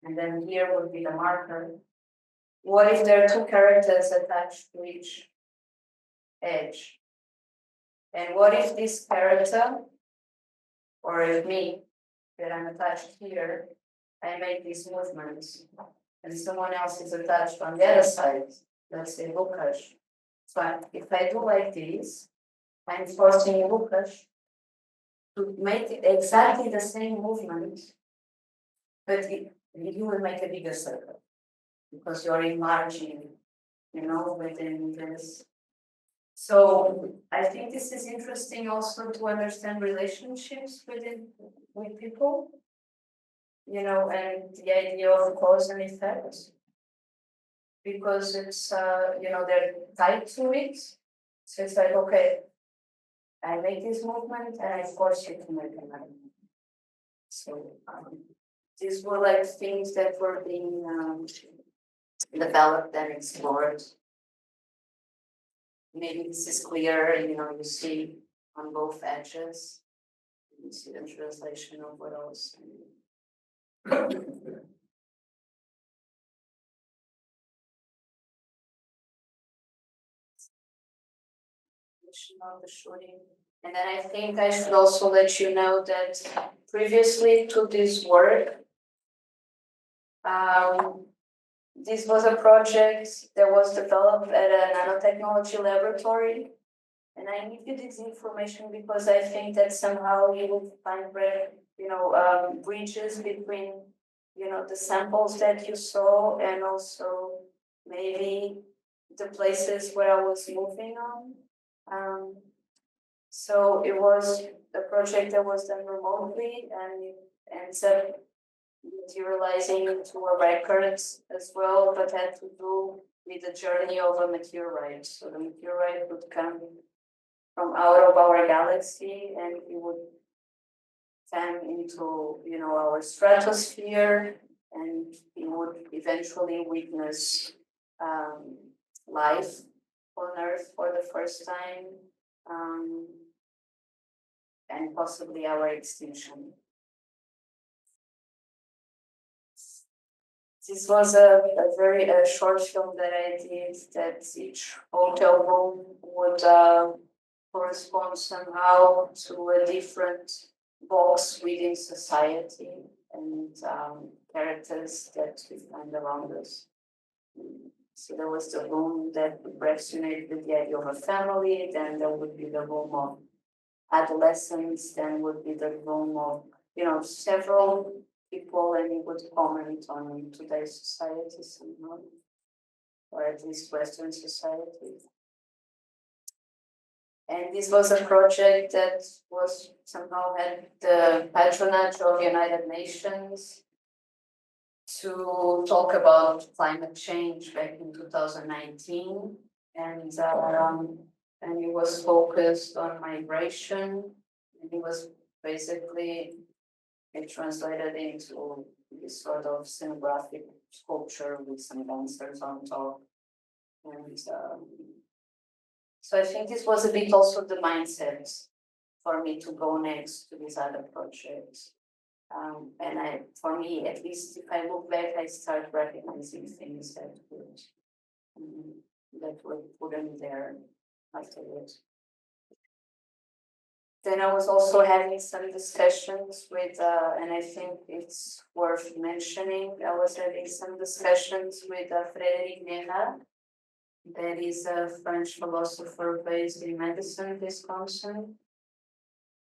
and then here would be the marker. What if there are two characters attached to each edge? And what if this character, or if me, that I'm attached here, I make these movements, and someone else is attached on the other side, let's say Lucas. So if I do like this, I'm forcing Lucas to make exactly the same movement, but you will make a bigger circle because you're enlarging, within this. So I think this is interesting also to understand relationships with people, and the idea of cause and effect, because it's, they're tied to it. So it's like, okay, I make this movement and I force you to make another movement. So these were like things that were being developed and explored. Maybe this is clear, you see on both edges. You see the translation of what I was saying. Of the shooting. And then I think I should also let you know that previously to this work, this was a project that was developed at a nanotechnology laboratory. And I give you this information because I think that somehow you will find, bridges between, the samples that you saw, and also maybe the places where I was moving on. So it was a project that was done remotely, and it ends up materializing into a record as well, but had to do with the journey of a meteorite. So the meteorite would come from out of our galaxy, and it would come into, our stratosphere, and it would eventually witness life on Earth for the first time, and possibly our extinction. This was a very short film that I did, that each hotel room would correspond somehow to a different box within society, and characters that we find around us. So there was the room that would resonate with the idea of a family, then there would be the room of adolescents, then would be the room of, several people, and it would comment on today's society somehow, or at least Western society. And this was a project that was somehow had the patronage of United Nations to talk about climate change back in 2019, and it was focused on migration, and it was basically it translated into this sort of scenographic sculpture with some dancers on top. And so I think this was a bit also the mindset for me to go next to this other project. And for me, at least if I look back, I start recognizing things that were put in there afterwards. Then I was also having some discussions with, and I think it's worth mentioning, I was having some discussions with Frédéric Viegas, that is a French philosopher based in Madison, Wisconsin.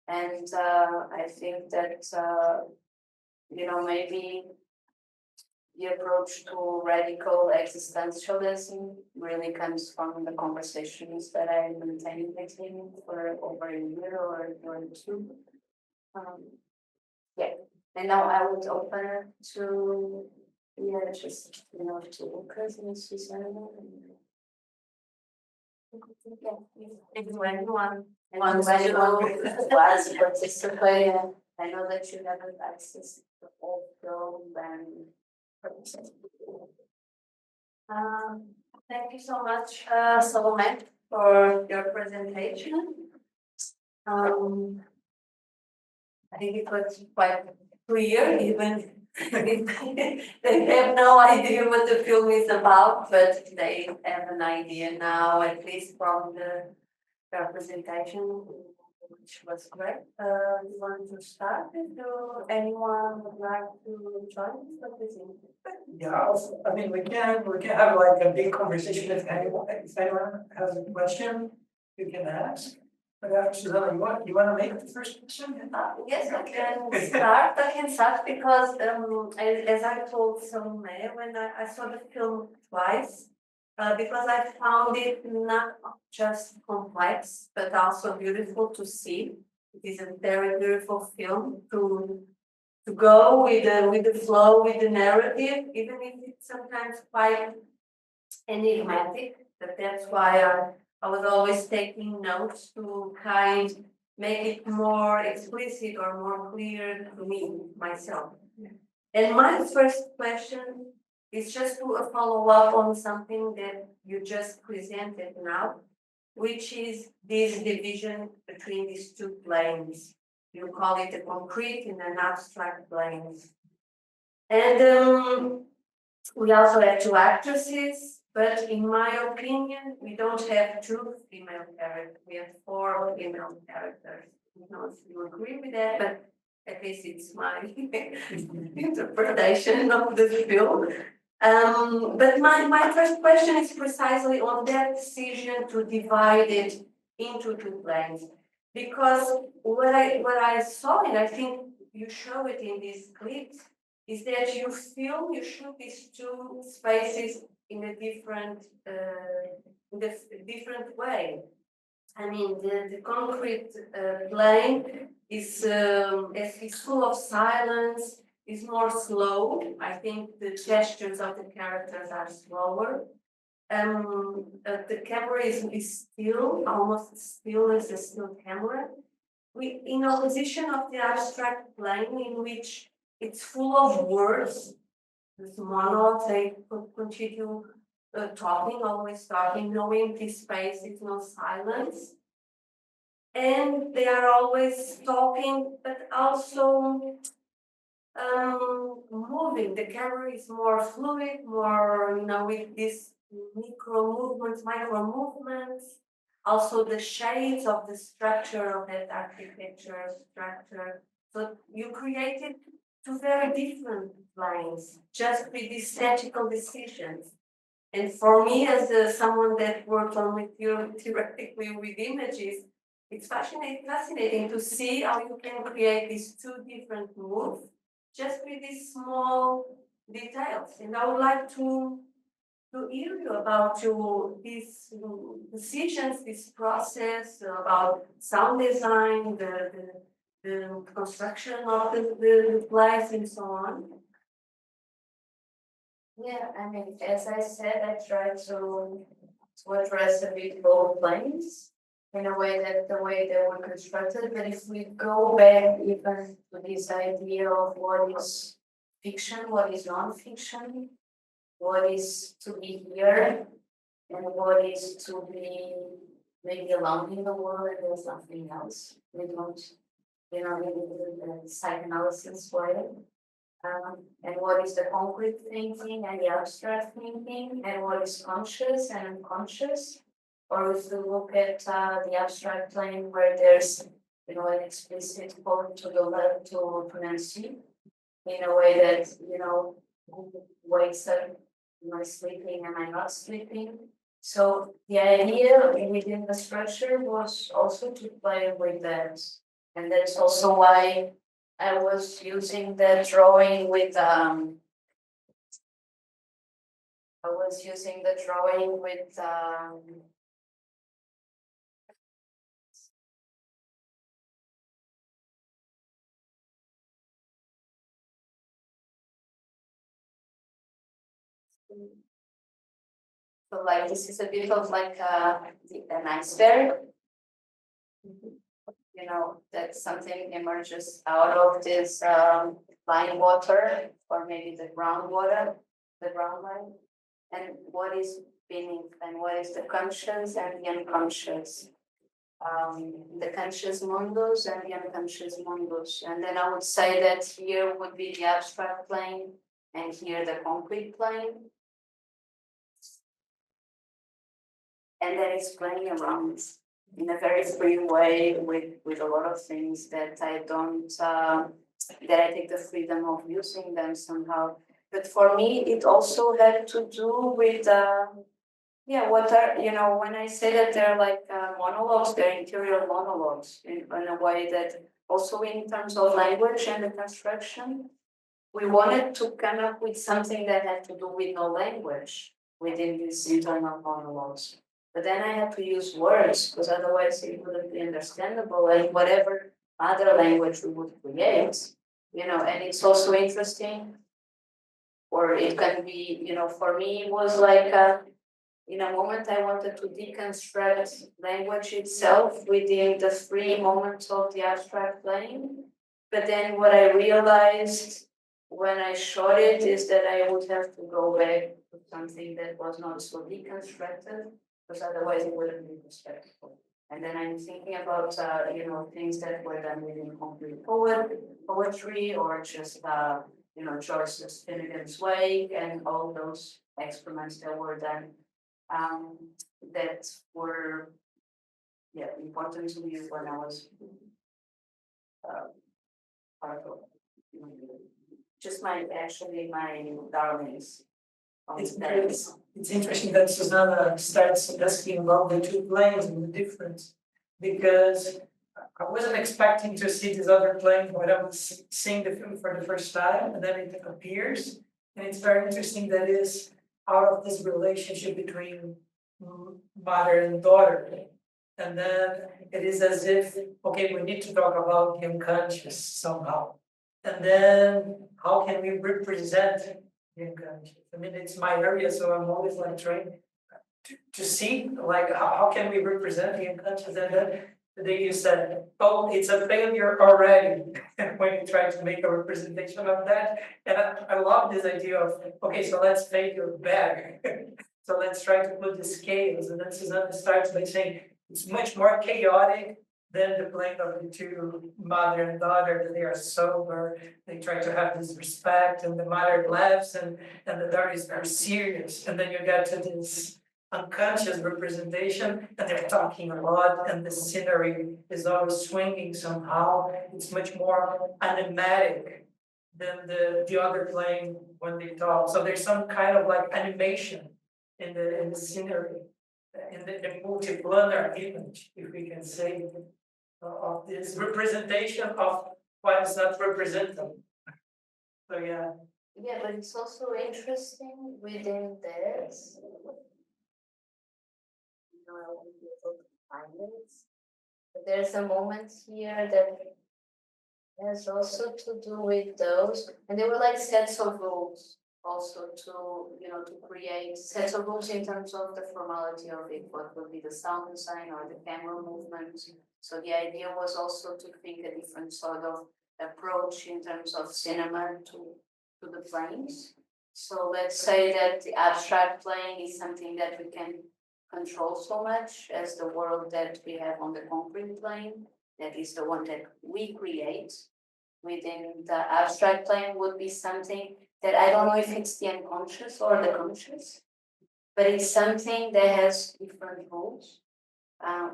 And I think that, maybe the approach to radical existentialism really comes from the conversations that I maintained with him for over a year or two. And now I would open it to, to Lucas and Susana. Anyone wants to participate. I know that you haven't access to the whole film and thank you so much, Salome, for your presentation. I think it was quite clear, even if they have no idea what the film is about, but they have an idea now, at least from the representation, which was great. You want to start? Do anyone would like to join us? Yeah, I mean, we can have like a big conversation if anyone has a question, you can ask. But after Susana, you want to make the first question? Yes, I can start. I can start because as I told Salome, when I saw the film twice, because I found it not just complex, but also beautiful to see. It is a very beautiful film to go with the flow, with the narrative, even if it's sometimes quite enigmatic. But that's why I was always taking notes to make it more explicit or more clear to me, myself. And my first question is just to follow up on something that you just presented now, which is this division between these two planes. You call it a concrete and an abstract planes. And we also have two actresses, but in my opinion, we don't have two female characters. We have four female characters. I don't know if you agree with that, but at least it's my interpretation of the film. But my first question is precisely on that decision to divide it into two planes. Because what I saw, and I think you show it in these clips, is that you shoot these two spaces in a different way. I mean, the concrete plane is full of silence, is more slow. I think the gestures of the characters are slower. The camera is still, almost still as a still camera. In opposition of the abstract plane, in which it's full of words, this monologues, they continue talking, always talking, no empty space, it's no silence. And they are always talking, but also moving. The camera is more fluid, more, with these micro movements. Also the shades of the structure of that architecture structure. So you created two very different planes, just with these statistical decisions. And for me, as someone that worked only theoretically with images, it's fascinating to see how you can create these two different moves just with these small details. And I would like to hear you about these decisions, this process, about sound design, the construction of the place, and so on. Yeah, I mean, as I said, I tried to address a bit both planes. in a way that the way they were constructed. But if we go back even to this idea of what is fiction, what is non-fiction, what is to be here, and what is to be maybe alone in the world, and there's nothing else. We don't, the psychoanalysis for it. And what is the concrete thinking and the abstract thinking, and what is conscious and unconscious. Or if we look at the abstract plane where there's, an explicit code to the left to Nassif, in a way that, who wakes up, am I sleeping, am I not sleeping? So the idea within the structure was also to play with that. And that's also why I was using the drawing with so like this is a bit of like an iceberg. That something emerges out of this line water, or maybe the groundwater, the ground line, and what is beneath, and what is the conscious and the unconscious, the conscious mundus and the unconscious mundus. And then I would say that here would be the abstract plane, and here the concrete plane. And then it's playing around in a very free way with a lot of things that I don't, that I take the freedom of using them somehow. But for me, it also had to do with, what are, when I say that they're like monologues, they're interior monologues in a way that also in terms of language and the construction, we wanted to come up with something that had to do with no language within these internal monologues. But then I had to use words because otherwise it wouldn't be understandable, and whatever other language we would create, and it's also interesting, or it can be, for me, it was like, in a moment I wanted to deconstruct language itself within the three moments of the abstract plane. But then what I realized when I shot it is that I would have to go back to something that was not so deconstructed, because otherwise it wouldn't be respectful. And then I'm thinking about, things that were done within concrete poetry, or just, Joyce's Finnegan's Wake, and all those experiments that were done, that were, important to me when I was part of, just my darlings. It's interesting that Susana starts asking about the two planes and the difference, because I wasn't expecting to see this other plane when I was seeing the film for the first time, and then it appears, and it's very interesting that is out of this relationship between mother and daughter, and then it is as if, okay, we need to talk about the unconscious somehow, and then how can we represent the unconscious? I mean, it's my area, so I'm always like trying to see, like, how can we represent the unconscious? And then you said, oh, it's a failure already when you try to make a representation of that. And I love this idea of, okay, so let's failure back. So let's try to put the scales. And then Susana starts by saying it's much more chaotic than the plane of the two mother and daughter, that they are sober, they try to have this respect, and the mother laughs, and the daughter is very serious. And then you get to this unconscious representation, and they're talking a lot, and the scenery is always swinging somehow. It's much more animatic than the other plane when they talk. So there's some kind of like animation in the scenery, in the multiplanar image, if we can say, of this representation of what is not representable. So yeah. Yeah, but it's also interesting within this. But there's a moment here that has also to do with those, and they were like sets of rules. also to create sets of rules in terms of the formality of it, what would be the sound design or the camera movement. So the idea was also to think a different sort of approach in terms of cinema to the planes. So let's say that the abstract plane is something that we can control so much as the world that we have on the concrete plane, that is the one that we create. Within the abstract plane would be something that I don't know if it's the unconscious or the conscious, but it's something that has different rules,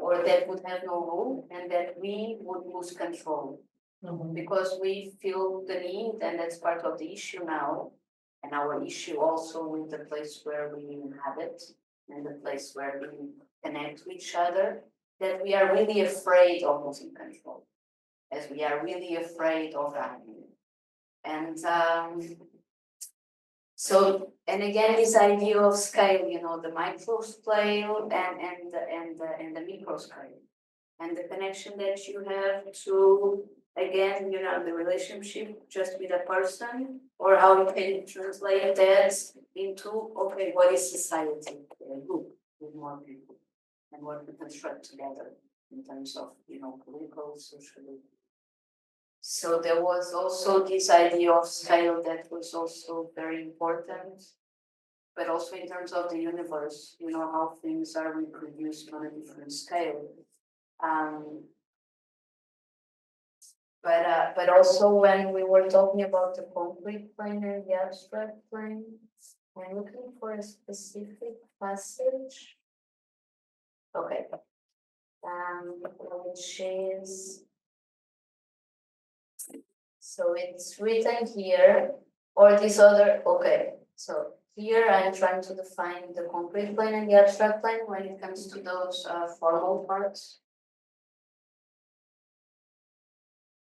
or that would have no rule, and that we would lose control. Because we feel the need, and that's part of the issue now, and our issue also with the place where we inhabit and the place where we connect to each other, that we are really afraid of losing control, as we are really afraid of having. And so, and again, this idea of scale, the micro scale and the micro scale, and the connection that you have to, again, the relationship just with a person, or how you can translate that into, okay, what is society? A group with more people, and what we construct together in terms of, political, social. So there was also this idea of scale that was also very important, but also in terms of the universe, how things are reproduced on a different scale. But also when we were talking about the concrete plane and the abstract plane, I'm looking for a specific passage. Okay. Which is, so it's written here, or this other, okay. So here I'm trying to define the concrete plane and the abstract plane when it comes to those formal parts.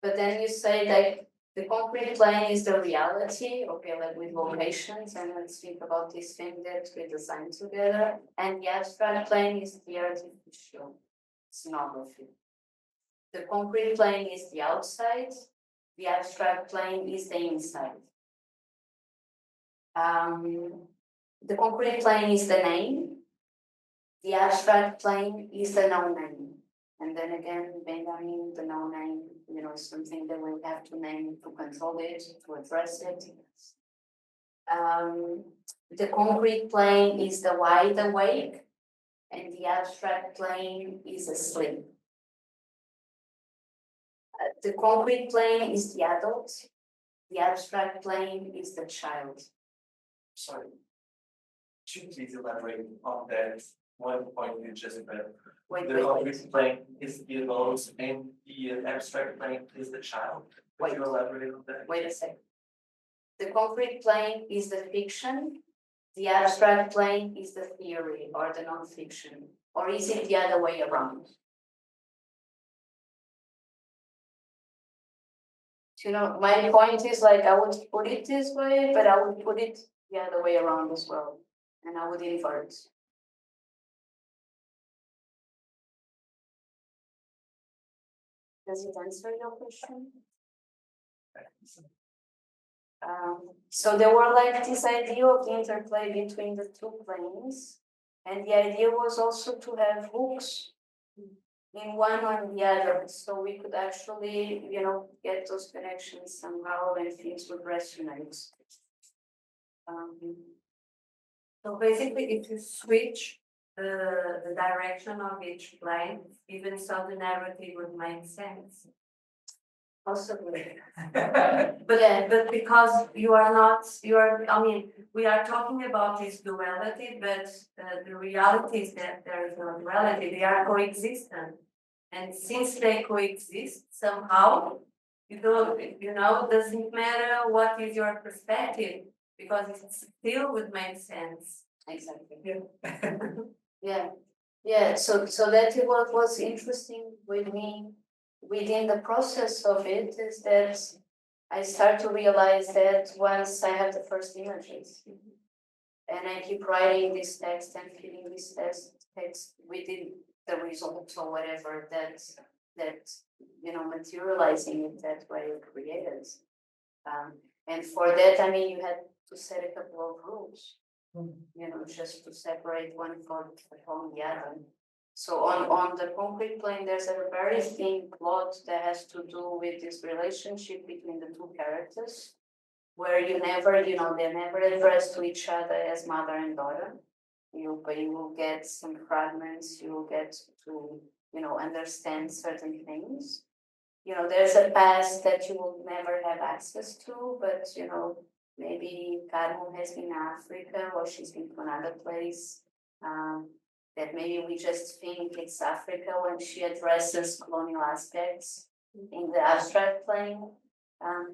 But then you say like the concrete plane is the reality, okay, like with locations, and let's think about this thing that we designed together. And the abstract plane is the artificial scenography. The concrete plane is the outside, the abstract plane is the inside. The concrete plane is the name, the abstract plane is the no name. And then again, Benjamin, the no name, something that we have to name to control it, to address it. The concrete plane is the wide awake, and the abstract plane is asleep. The concrete plane is the adult, the abstract plane is the child. Sorry, should you please elaborate on that one point you just read? The concrete plane is the adult and the abstract plane is the child. Could you elaborate on that? Wait a second. The concrete plane is the fiction, the abstract plane is the theory or the non-fiction, or is it the other way around? My point is like I would put it this way, but I would put it the other way around as well, and I would invert. Does it answer your question? So there were like this idea of the interplay between the two planes, and the idea was also to have hooks in one or the other, so we could actually, get those connections somehow, and things would resonate. So basically, if you switch the direction of each plane, even so the narrative would make sense. Possibly. But because we are talking about this duality, but the reality is that there is no duality, they are coexistent. And since they coexist, somehow, doesn't matter what is your perspective, because it still would make sense. Exactly. Yeah. So that what was interesting with me within the process of it is that I start to realize that once I have the first images, and I keep writing this text and feeding this text within the results or whatever that materializing it that way created. And for that, you had set a couple of rules, you know, just to separate one from the other. So on the concrete plane, there's a very thin plot that has to do with this relationship between the two characters, where you never, you know, they're never addressed to each other as mother and daughter. But you will get some fragments, you will get to, you know, understand certain things. You know, there's a past that you will never have access to, but, you know, maybe Carmen has been in Africa or she's been to another place. That maybe we just think it's Africa when she addresses colonial aspects in the abstract plane.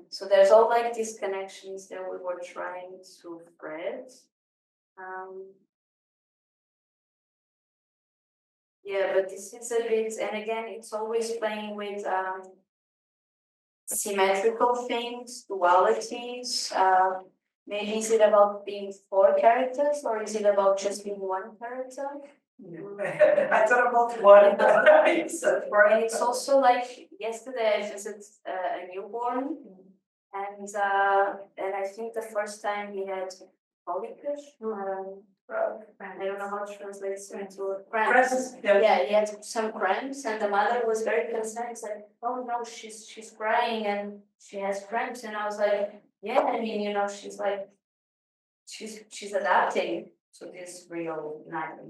So there's all like these connections that we were trying to thread. Yeah, but this is a bit, and again, it's always playing with symmetrical things, dualities. Maybe is it about being 4 characters or is it about just being 1 character? I thought about one. And it's also like yesterday I visited a newborn, and I think the first time he had polycus. I don't know how to translate it into cramps. Yeah, he had some cramps, and the mother was very concerned. Said, "Oh no, she's crying and she has cramps." And I was like, "Yeah, I mean, you know, she's like, she's adapting to this real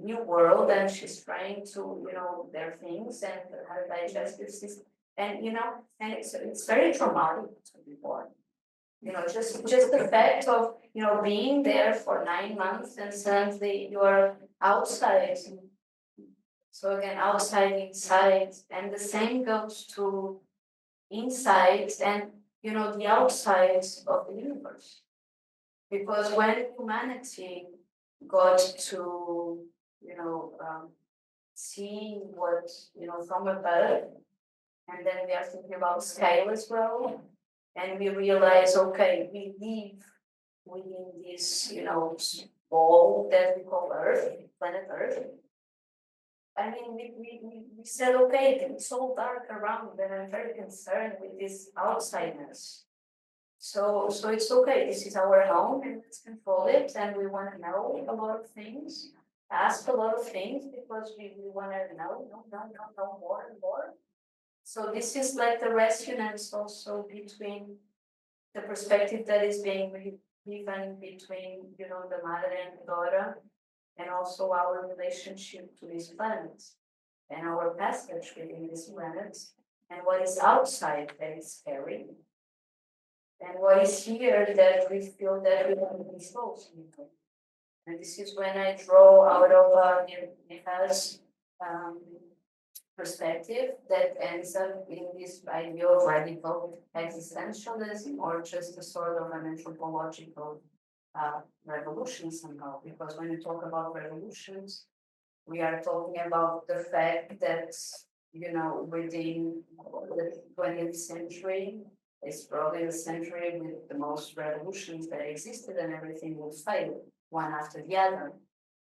new world, and she's trying to, you know, their things and her digestive system, and you know, and it's very traumatic to be born. You know, just the fact of, you know, being there for 9 months and suddenly you're outside. So again, outside, inside, and the same goes to inside and, you know, the outside of the universe. Because when humanity got to, you know, see what, you know, from above, and then we are thinking about scale as well, and we realize, okay, we live within this, you know, ball that we call Earth, planet Earth. I mean, we said, okay, it's so dark around, and I'm very concerned with this outsideness. So it's okay, this is our home, and let's control it, and we want to know a lot of things, ask a lot of things, because we want to know more and more. So this is like the resonance also between the perspective that is being given between, you know, the mother and daughter, and also our relationship to this planet, and our passage within this planet, and what is outside that is scary, and what is here that we feel that we want to be close to. And this is when I draw out of Viegas perspective that ends up in this idea of radical existentialism, or just a sort of an anthropological revolution somehow. Because when you talk about revolutions, we are talking about the fact that, you know, within the 20th century, it's probably the century with the most revolutions that existed, and everything will fail one after the other.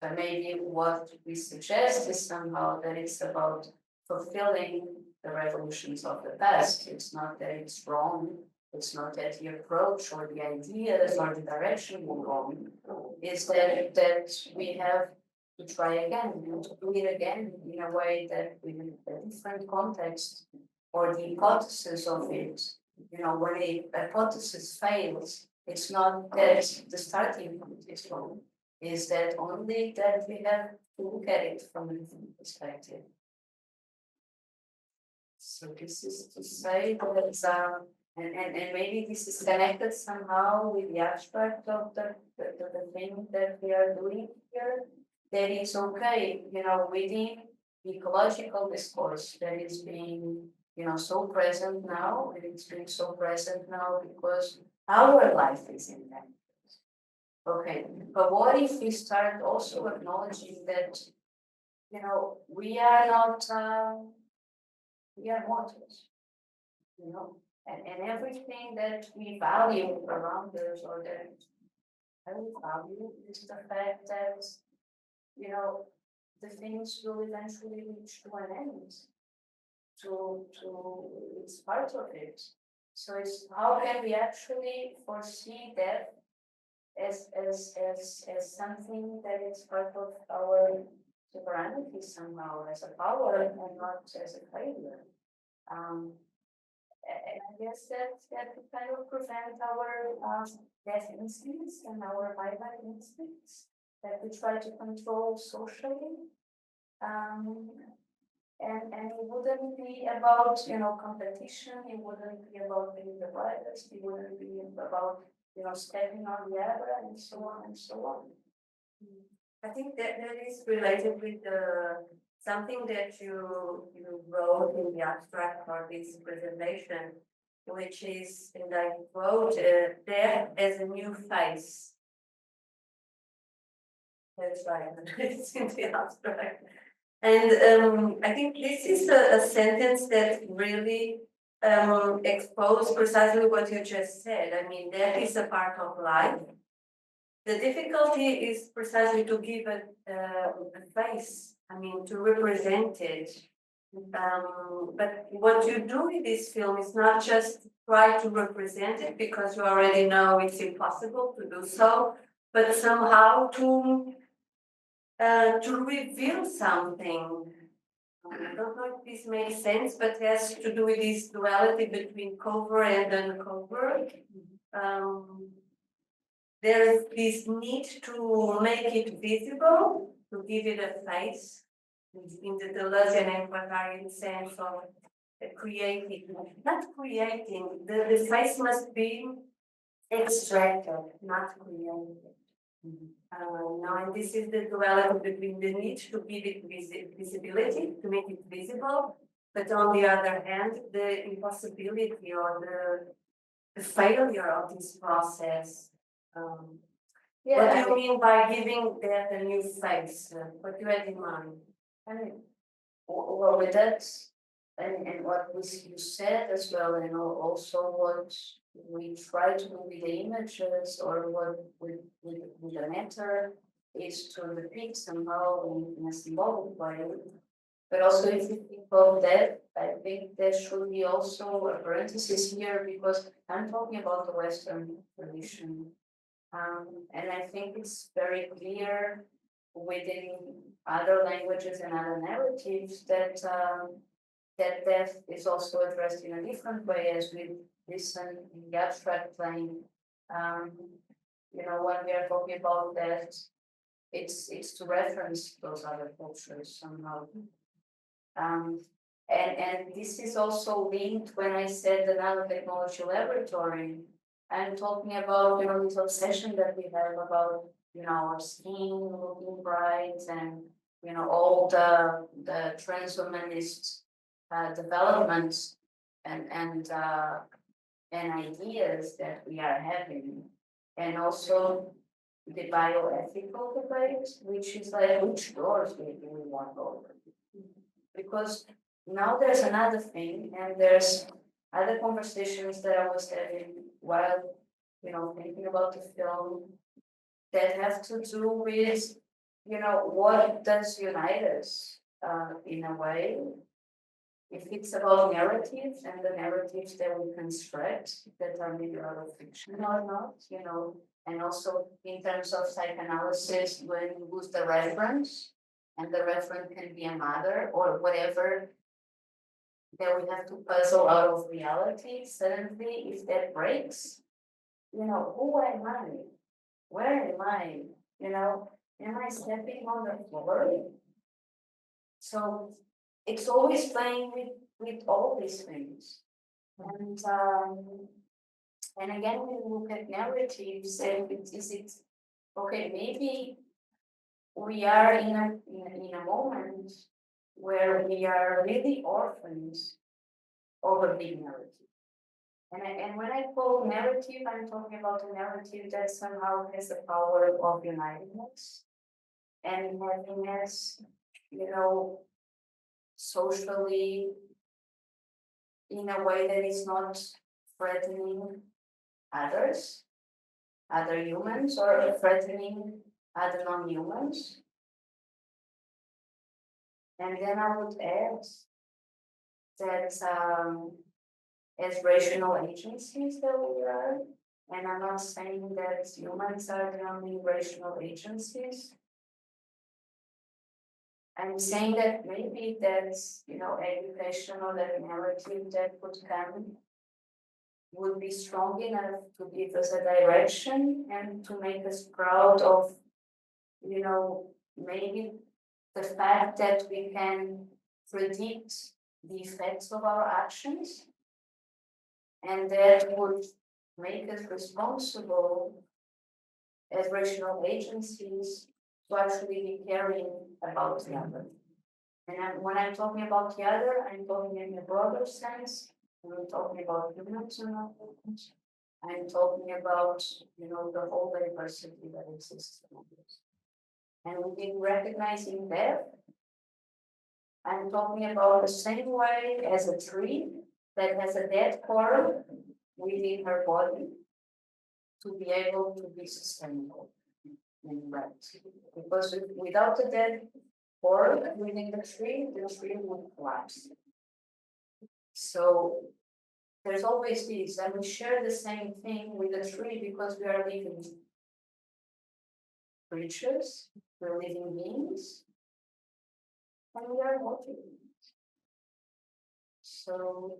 But maybe what we suggest is somehow that it's about fulfilling the revolutions of the past. It's not that it's wrong. It's not that the approach or the ideas or the direction were wrong. It's that we have to try again and to do it again in a way that within a different context, or the hypothesis of it. You know, when a hypothesis fails, it's not that the starting point is wrong. Is that only that we have to look at it from a different perspective. So this is to say that, and maybe this is connected somehow with the abstract of the thing that we are doing here, that it's okay, you know, within the ecological discourse that is being, you know, so present now, and it's being so present now because our life is in that. Okay, but what if we start also acknowledging that, you know, we are not, we are mortals, you know, and everything that we value around us, or that I would value, is the fact that, you know, the things will eventually reach to an end. It's part of it. So it's how can we actually foresee death as something that is part of our sovereignty somehow, as a power and not as a failure. And I guess that kind of prevent our death instincts and our violent instincts that we try to control socially. And it wouldn't be about, competition, it wouldn't be about being the brightest, it wouldn't be about, stepping on the other and so on and so on. I think that is related with something that you wrote in the abstract for this presentation, which is, and I quote, death as a new face. That's right, it's in the abstract. And I think this is a sentence that really exposes precisely what you just said. I mean, death is a part of life. The difficulty is precisely to give a face, to represent it. But what you do with this film is not just try to represent it because you already know it's impossible to do so, but somehow to reveal something. I don't know if this makes sense, but it has to do with this duality between cover and uncover. There's this need to make it visible, to give it a face, in the Deleuzian and Guattarian sense of creating, not creating, the face must be extracted, not created. And this is the duality between the need to give it visibility, to make it visible, but on the other hand, the impossibility or the failure of this process. What do you mean by giving that a new face? What do you have in mind? Well, with that, and what you said as well, and also what we try to do with the images or what with the matter is to repeat somehow in a symbolic way. But also, if you think of that, I think there should be also a parenthesis here because I'm talking about the Western tradition. And I think it's very clear within other languages and other narratives that that death is also addressed in a different way as we listen in the abstract plane. When we are talking about that, it's to reference those other cultures somehow. And this is also linked when I said the nanotechnology laboratory. I'm talking about, this obsession that we have about, our skin looking bright and, all the transhumanist developments and ideas that we are having. And also the bioethical debate, which is like, which doors do we want to open? Because now there's another thing, and there's other conversations that I was having while, thinking about the film that have to do with, what does unite us in a way. If it's about narratives and the narratives that we construct that are maybe out of fiction or not, and also in terms of psychoanalysis, when you lose the reference, and the reference can be a mother or whatever that we have to puzzle out of reality, suddenly, if that breaks, who am I? Where am I? Am I stepping on the floor? So it's always playing with all these things. And again, when you look at narratives, and is it okay, maybe we are in a moment where we are really orphans of a big narrative. And when I call narrative, I'm talking about a narrative that somehow has the power of uniting us and having us, socially in a way that is not threatening others, other humans, or threatening other non-humans. And then I would add that as rational agencies that we are, And I'm not saying that humans are the only rational agencies. I'm saying that maybe that's, education or that narrative that would come would be strong enough to give us a direction and to make us proud of, maybe the fact that we can predict the effects of our actions. And that would make us responsible as rational agencies to actually be caring about the other. And when I'm talking about the other, I'm talking in a broader sense. I'm talking about humans and not humans. I'm talking about, the whole diversity that exists in us. And within recognizing that, I'm talking about the same way as a tree that has a dead core within her body to be able to be sustainable and right. Because without the dead core within the tree would collapse. So there's always this, and we share the same thing with the tree because we are living creatures, we're living beings, and we are walking. So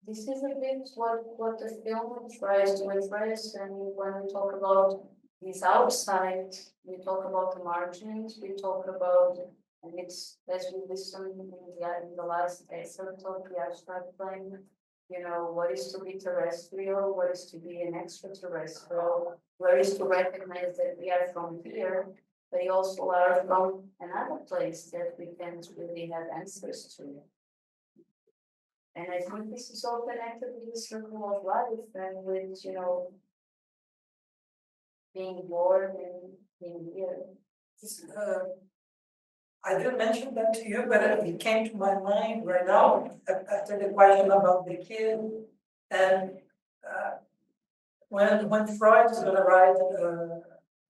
this is a bit what the film tries to address, and when we talk about this outside, we talk about the margins, we talk about, and it's as we listened in the last excerpt of the abstract plane, what is to be terrestrial, what is to be an extraterrestrial, where is to recognize that we are from here, but we also are from another place that we can't really have answers to. And I think this is all connected with the circle of life and with, being born and being here. I didn't mention that to you, but it came to my mind right now after the question about the kid. And when Freud is going to write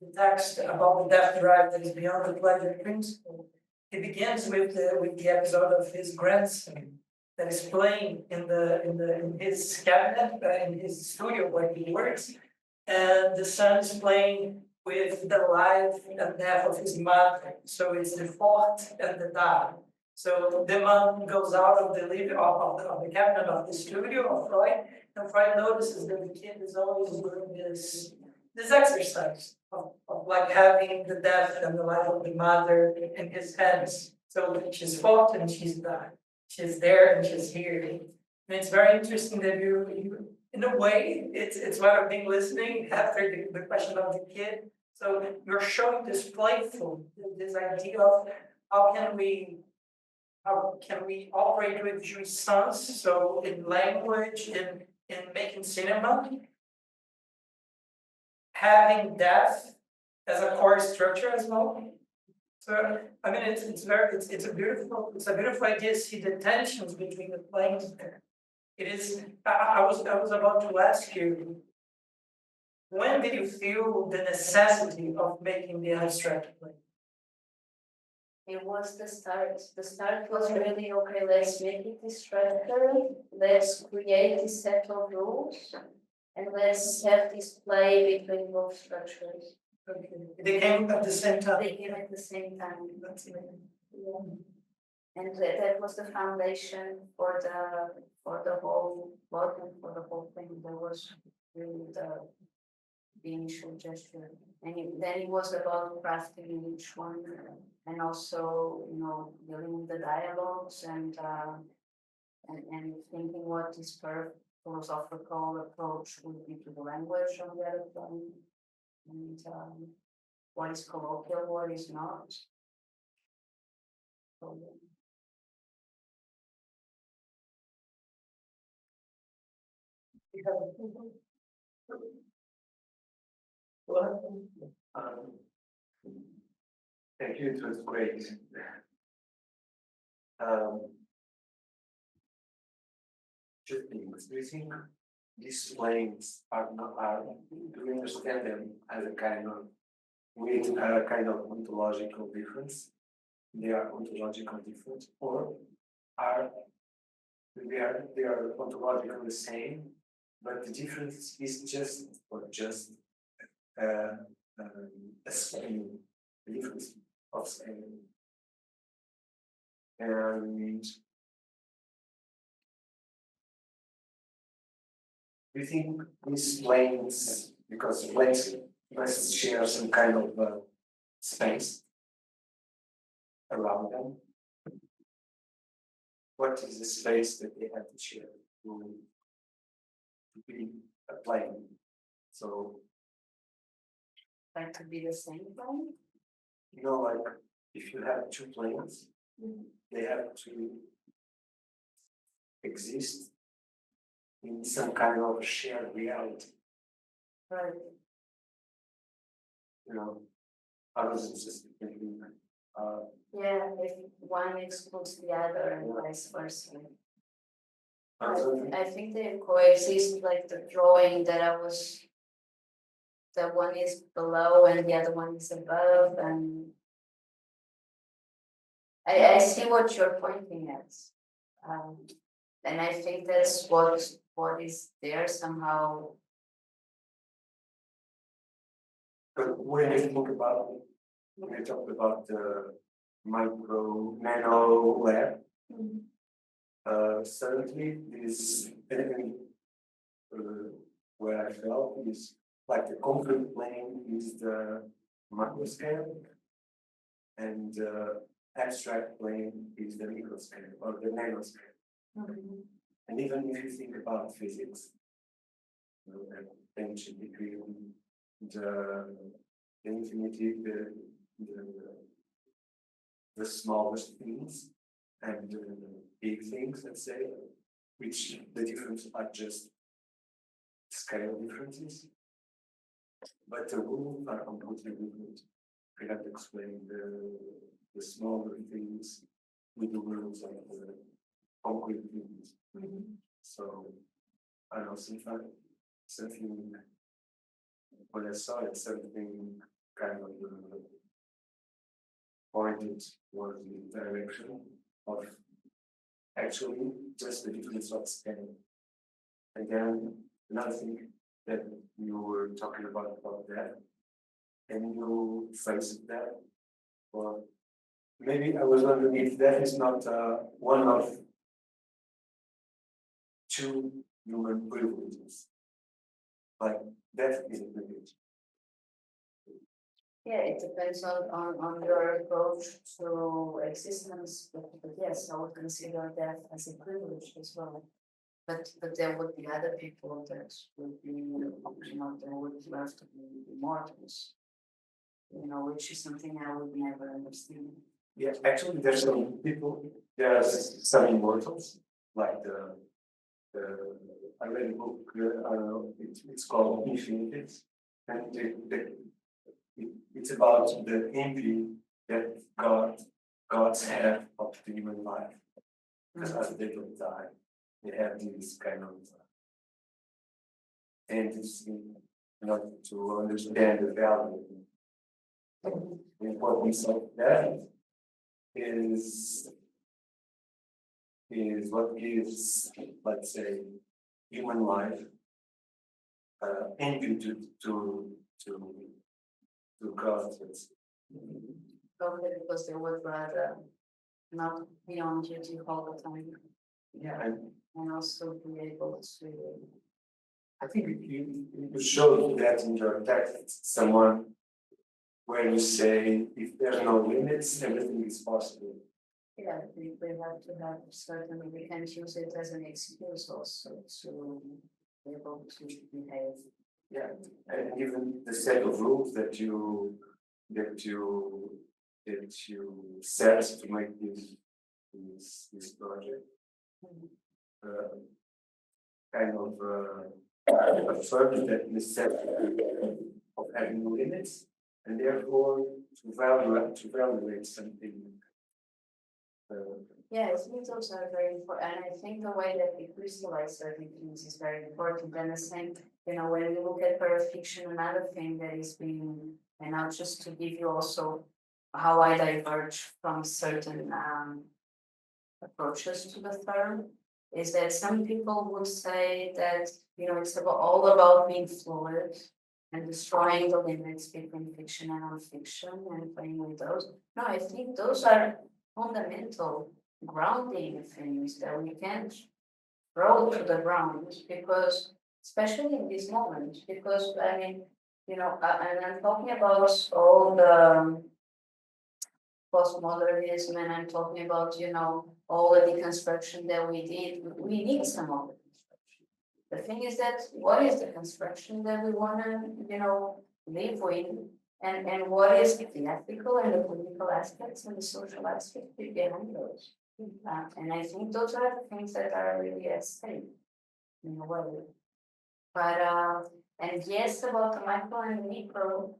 the text about the death drive that is beyond the pleasure principle, he begins with the episode of his grandson that is playing in his cabinet, in his studio where he works, and the son is playing with the life and death of his mother. So it's the fort and the dad. So the mom goes out of the living of the cabinet of the studio of Freud, and Freud notices that the kid is always doing this exercise of like having the death and the life of the mother in his hands. So she's fought and she's died. She's there and she's here. And it's very interesting that you in a way, it's what I've been listening after the question of the kid. So you're showing this playful, this idea of how can we operate with jouissance, so in language, in making cinema, having death as a core structure as well. So I mean it's a beautiful idea to see the tensions between the planes there. It is I was about to ask you, when did you feel the necessity of making the abstract plane? It was the start. The start was really, okay, let's make it this structure, let's create this set of rules, and let's have this play between both structures. Okay. They came at the same time. They came at the same time. That's amazing. Yeah. And that was the foundation for the whole plot and for the whole thing. That was really the initial gesture. And then it was about crafting each one, and also, dealing with the dialogues and thinking what this philosophical approach would be to the language on the other plane, and what is colloquial, what is not. So, Thank you, it was great. Just things, do you think these planes do we understand them as a kind of ontological difference? They are ontological different, or they are ontologically the same, but the difference is just a scale, the difference of scale. And do you think these planes, because planes must share some kind of space around them? What is the space that they have to share to be a plane? So, That could be the same thing. you know, like if you have two planes, they have to exist in some kind of shared reality. Right. You know, I was just thinking, Yeah, if one excludes the other and vice versa. I think they coexist, like the drawing that one is below and the other one is above, and I see what you're pointing at. And I think that's what is there somehow. but when you think about, when you talk about the nano lab, certainly this element where I felt is like the concrete plane is the macro scale, and the abstract plane is the micro scale or the nano scale. And even if you think about physics, you know, that tension between the infinity, the smallest things and the big things, let's say, which the difference are just scale differences, but the rules are completely different. We have to explain the smaller things with the rules of the concrete things. So I don't know, something when I saw it, something kind of pointed towards the direction of actually just the difference of scale. Again, another thing that you were talking about that, and you face that, or maybe I was wondering if that is not one of two human privileges. Like death is a privilege. Yeah, it depends on your approach to existence, but yes, I would consider death as a privilege as well. But there would be other people that would be, they would love to be immortals. Which is something I would never understand. Yeah, actually, there's some people. There are some immortals, like I read a book. I don't know. It's called Infinited, and it's about the envy that gods have of the human life, because as they don't die, they have this kind of tendency not to understand the value. And what we saw that is what gives, let's say, human life envy to gods. Probably because they would rather not be on duty all the time. Yeah, and also be able to. I think you showed that in your text, someone where you say if there's no limits, everything is possible. Yeah, we have to have certainly, we can use it as an excuse also to be able to behave. Yeah, and even the set of rules that you set to make this project kind of affirms that necessity of having no limits, and therefore to evaluate something. Yes, methods are very important, and I think the way that we crystallize certain things is very important. And the same, when we look at parafiction, another thing that is being, and now just to give you also how I diverge from certain approaches to the term, is that some people would say that, it's all about being fluid and destroying the limits between fiction and non-fiction and playing with those. No, I think those are fundamental grounding things that we can't throw to the ground, because especially in this moment, because I mean, and I'm talking about all the postmodernism, and I'm talking about, all the deconstruction that we did. We need some of the construction. The thing is that what is the construction that we want to, live with, and what is the ethical and the political aspects and the social aspects behind those? And I think those are the things that are really at stake in a way. But and yes, about the micro and the micro,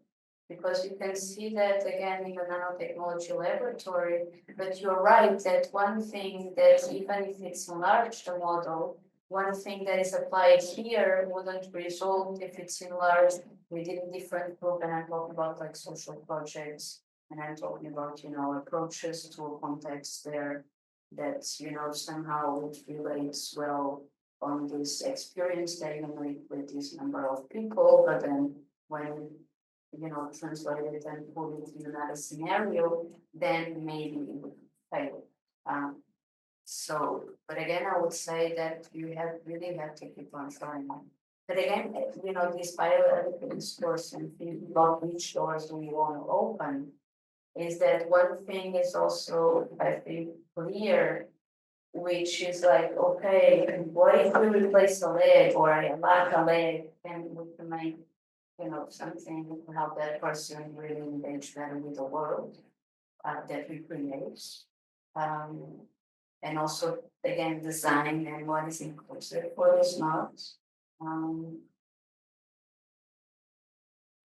because you can see that again in the nanotechnology laboratory. But you're right that one thing that even if it's enlarged the model, one thing that is applied here wouldn't result if it's enlarged within a different group. And I'm talking about like social projects, and I'm talking about, approaches to a context there that, somehow it relates well on this experience that you make with this number of people, but then when translate it and put it in another scenario, then maybe it would fail. So, but again, I would say that you really have to keep on trying. But again, this bioethical discourse and thinking about which doors we want to open, is that one thing is also, I think, clear, which is like, okay, what if we replace a leg or I lack a leg, and we can make, something to help that person really engage better with the world that we create. And also, again, design and what is inclusive, what is not. And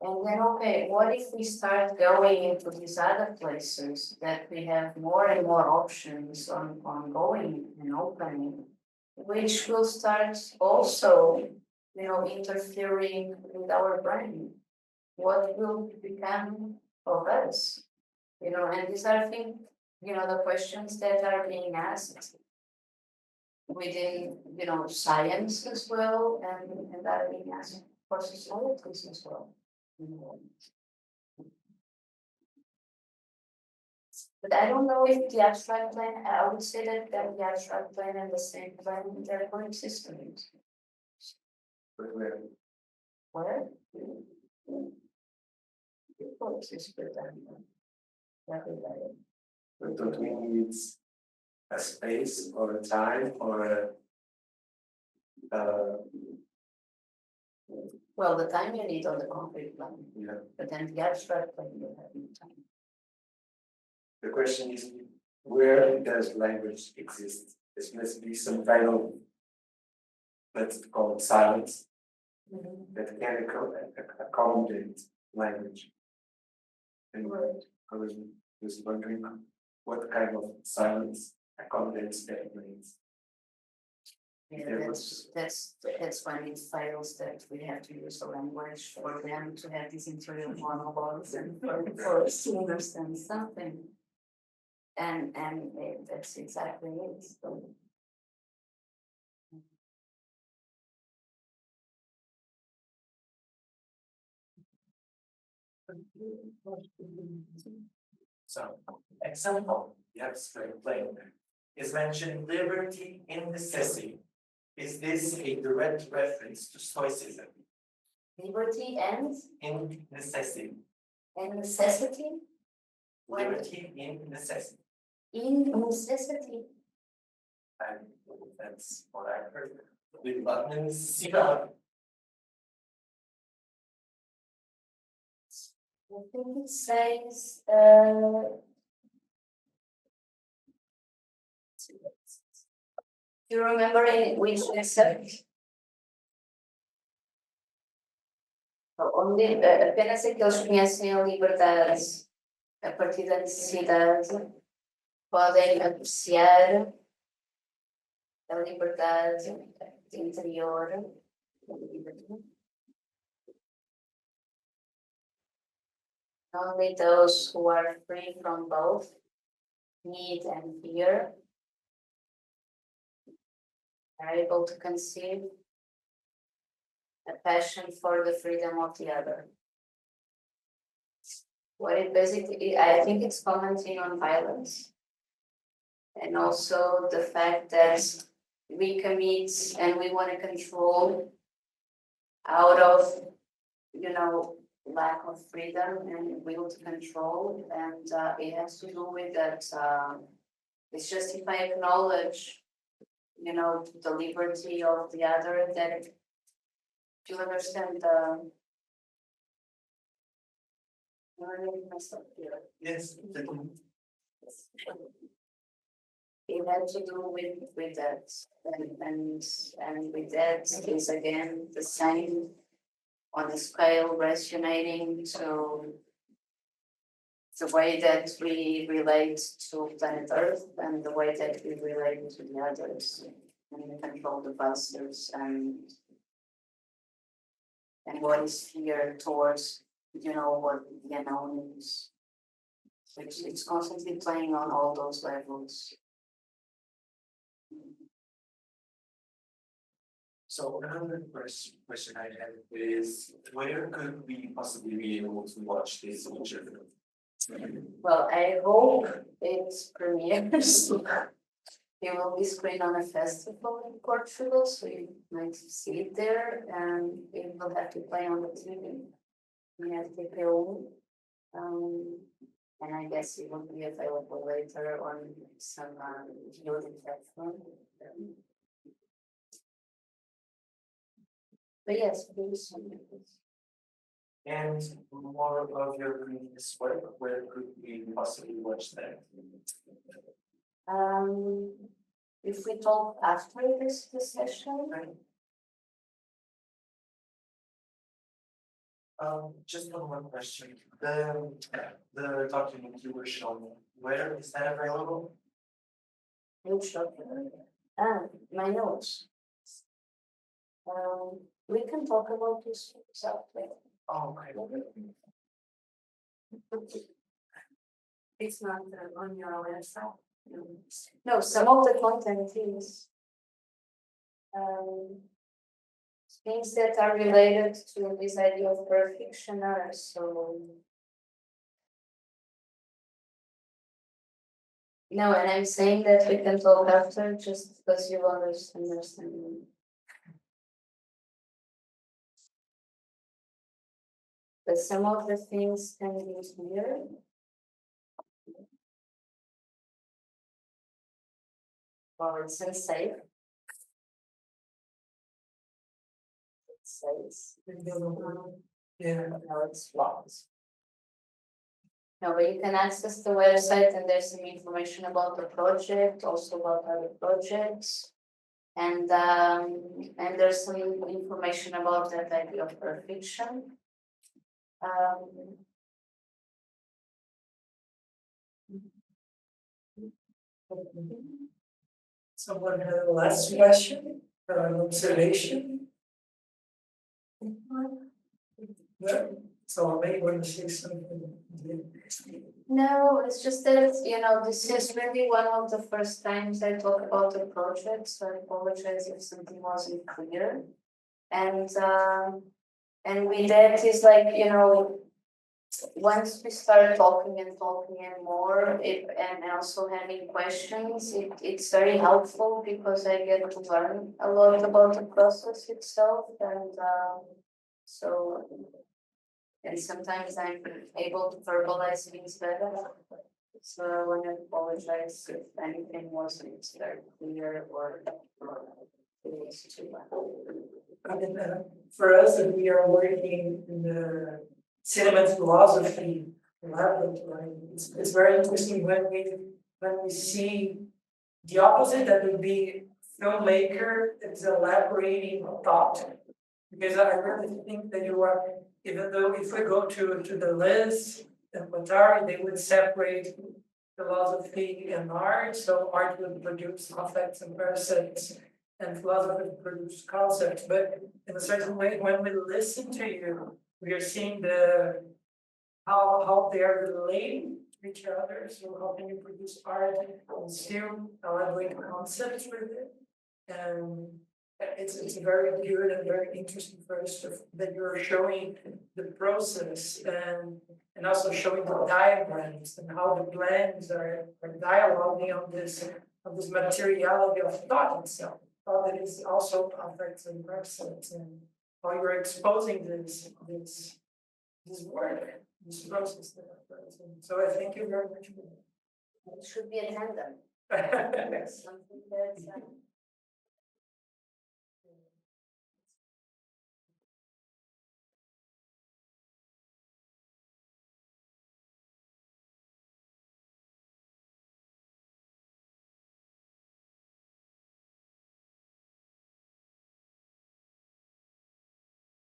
then, okay, what if we start going into these other places that we have more and more options on going and opening, which will start also, interfering with our brain? What will become of us? And these are things, the questions that are being asked within, science as well, and are being asked for societies as well. But I don't know if the abstract plane, I would say that the abstract plane and the same plane, they're coexistent. Where? They coexist with them. Everywhere. But don't we need a space or a time or Well, the time you need on the concrete plane, yeah. but then the abstract plane you have no time. The question is, where does language exist? There must be some kind of, let's call it silence, that can accommodate language. And I was just wondering what kind of silence accommodates that means. Yeah, that's when it fails, that we have to use the language for them to have these interior monologues and for us to understand something. And that's exactly it. So, example, the abstract plane is mentioning liberty in necessity. Is this a direct reference to Stoicism? Liberty and In necessity. and necessity. Liberty in necessity. In necessity. And that's what I heard. With buttons, I think it says do you remember in which lesson? Onde apenas aqueles que conhecem a liberdade a partir da necessidade podem apreciar a liberdade interior. Only those who are free from both need and fear are able to conceive a passion for the freedom of the other. What it basically, I think it's commenting on violence, and also the fact that we commit and we want to control out of, lack of freedom and will to control, and it has to do with that. It's just if I acknowledge, the liberty of the other, that you understand the. Yes. It had to do with that, and with that is again the same on the scale resonating to the way that we relate to planet Earth and the way that we relate to the others and the control devices and what is here towards, what the unknown is. It's constantly playing on all those levels. So another question I have is, where could we possibly be able to watch this feature? Well, I hope it premieres. It will be screened on a festival in Portugal, so you might see it there, and it will have to play on the TV. We have TPO, and I guess it will be available later on some viewing platform. But yes, please. And more of your previous work, where could we possibly watch that? If we talk after this session, just one more question. The document you were showing, where is that available? which document? My notes. We can talk about this later. Oh, okay. It's not on your website. No, some of the content is things that are related to this idea of parafictions. So no, and I'm saying that we can talk after just because you understand me. But some of the things can be here. Or it's unsafe. It says, Yeah. no, it's locked. No, but you can access the website and there's some information about the project, also about other projects. And there's some information about that idea of parafiction. Someone had a last question or an observation? No? So I may want to say something. No, it's just that, this is really one of the first times I talk about the project, so I apologize if something wasn't clear. And with that is like, once we start talking and more, and also having questions, it's very helpful because I get to learn a lot about the process itself, and and sometimes I'm able to verbalize things better. So I want to apologize if anything wasn't very clear or it was too loud. For us, that we are working in the cinema philosophy laboratory, it's very interesting when we see the opposite, that would be filmmaker is elaborating thought. Because I really think that you are, even though if we go to the list and Guattari, they would separate philosophy and art. So art would produce affects and percepts, and philosophy would produce concepts. But in a certain way, when we listen to you, we are seeing how they are relating to each other. So how can you produce art and still elaborate concepts with it? And it's very good and very interesting for us that you're showing the process and also showing the diagrams and how the blends are dialoguing on this materiality of thought itself. Thought that is also affects and represents, and how you're exposing this work, this process that occurs. So I thank you very much for that. It should be a tandem. Something that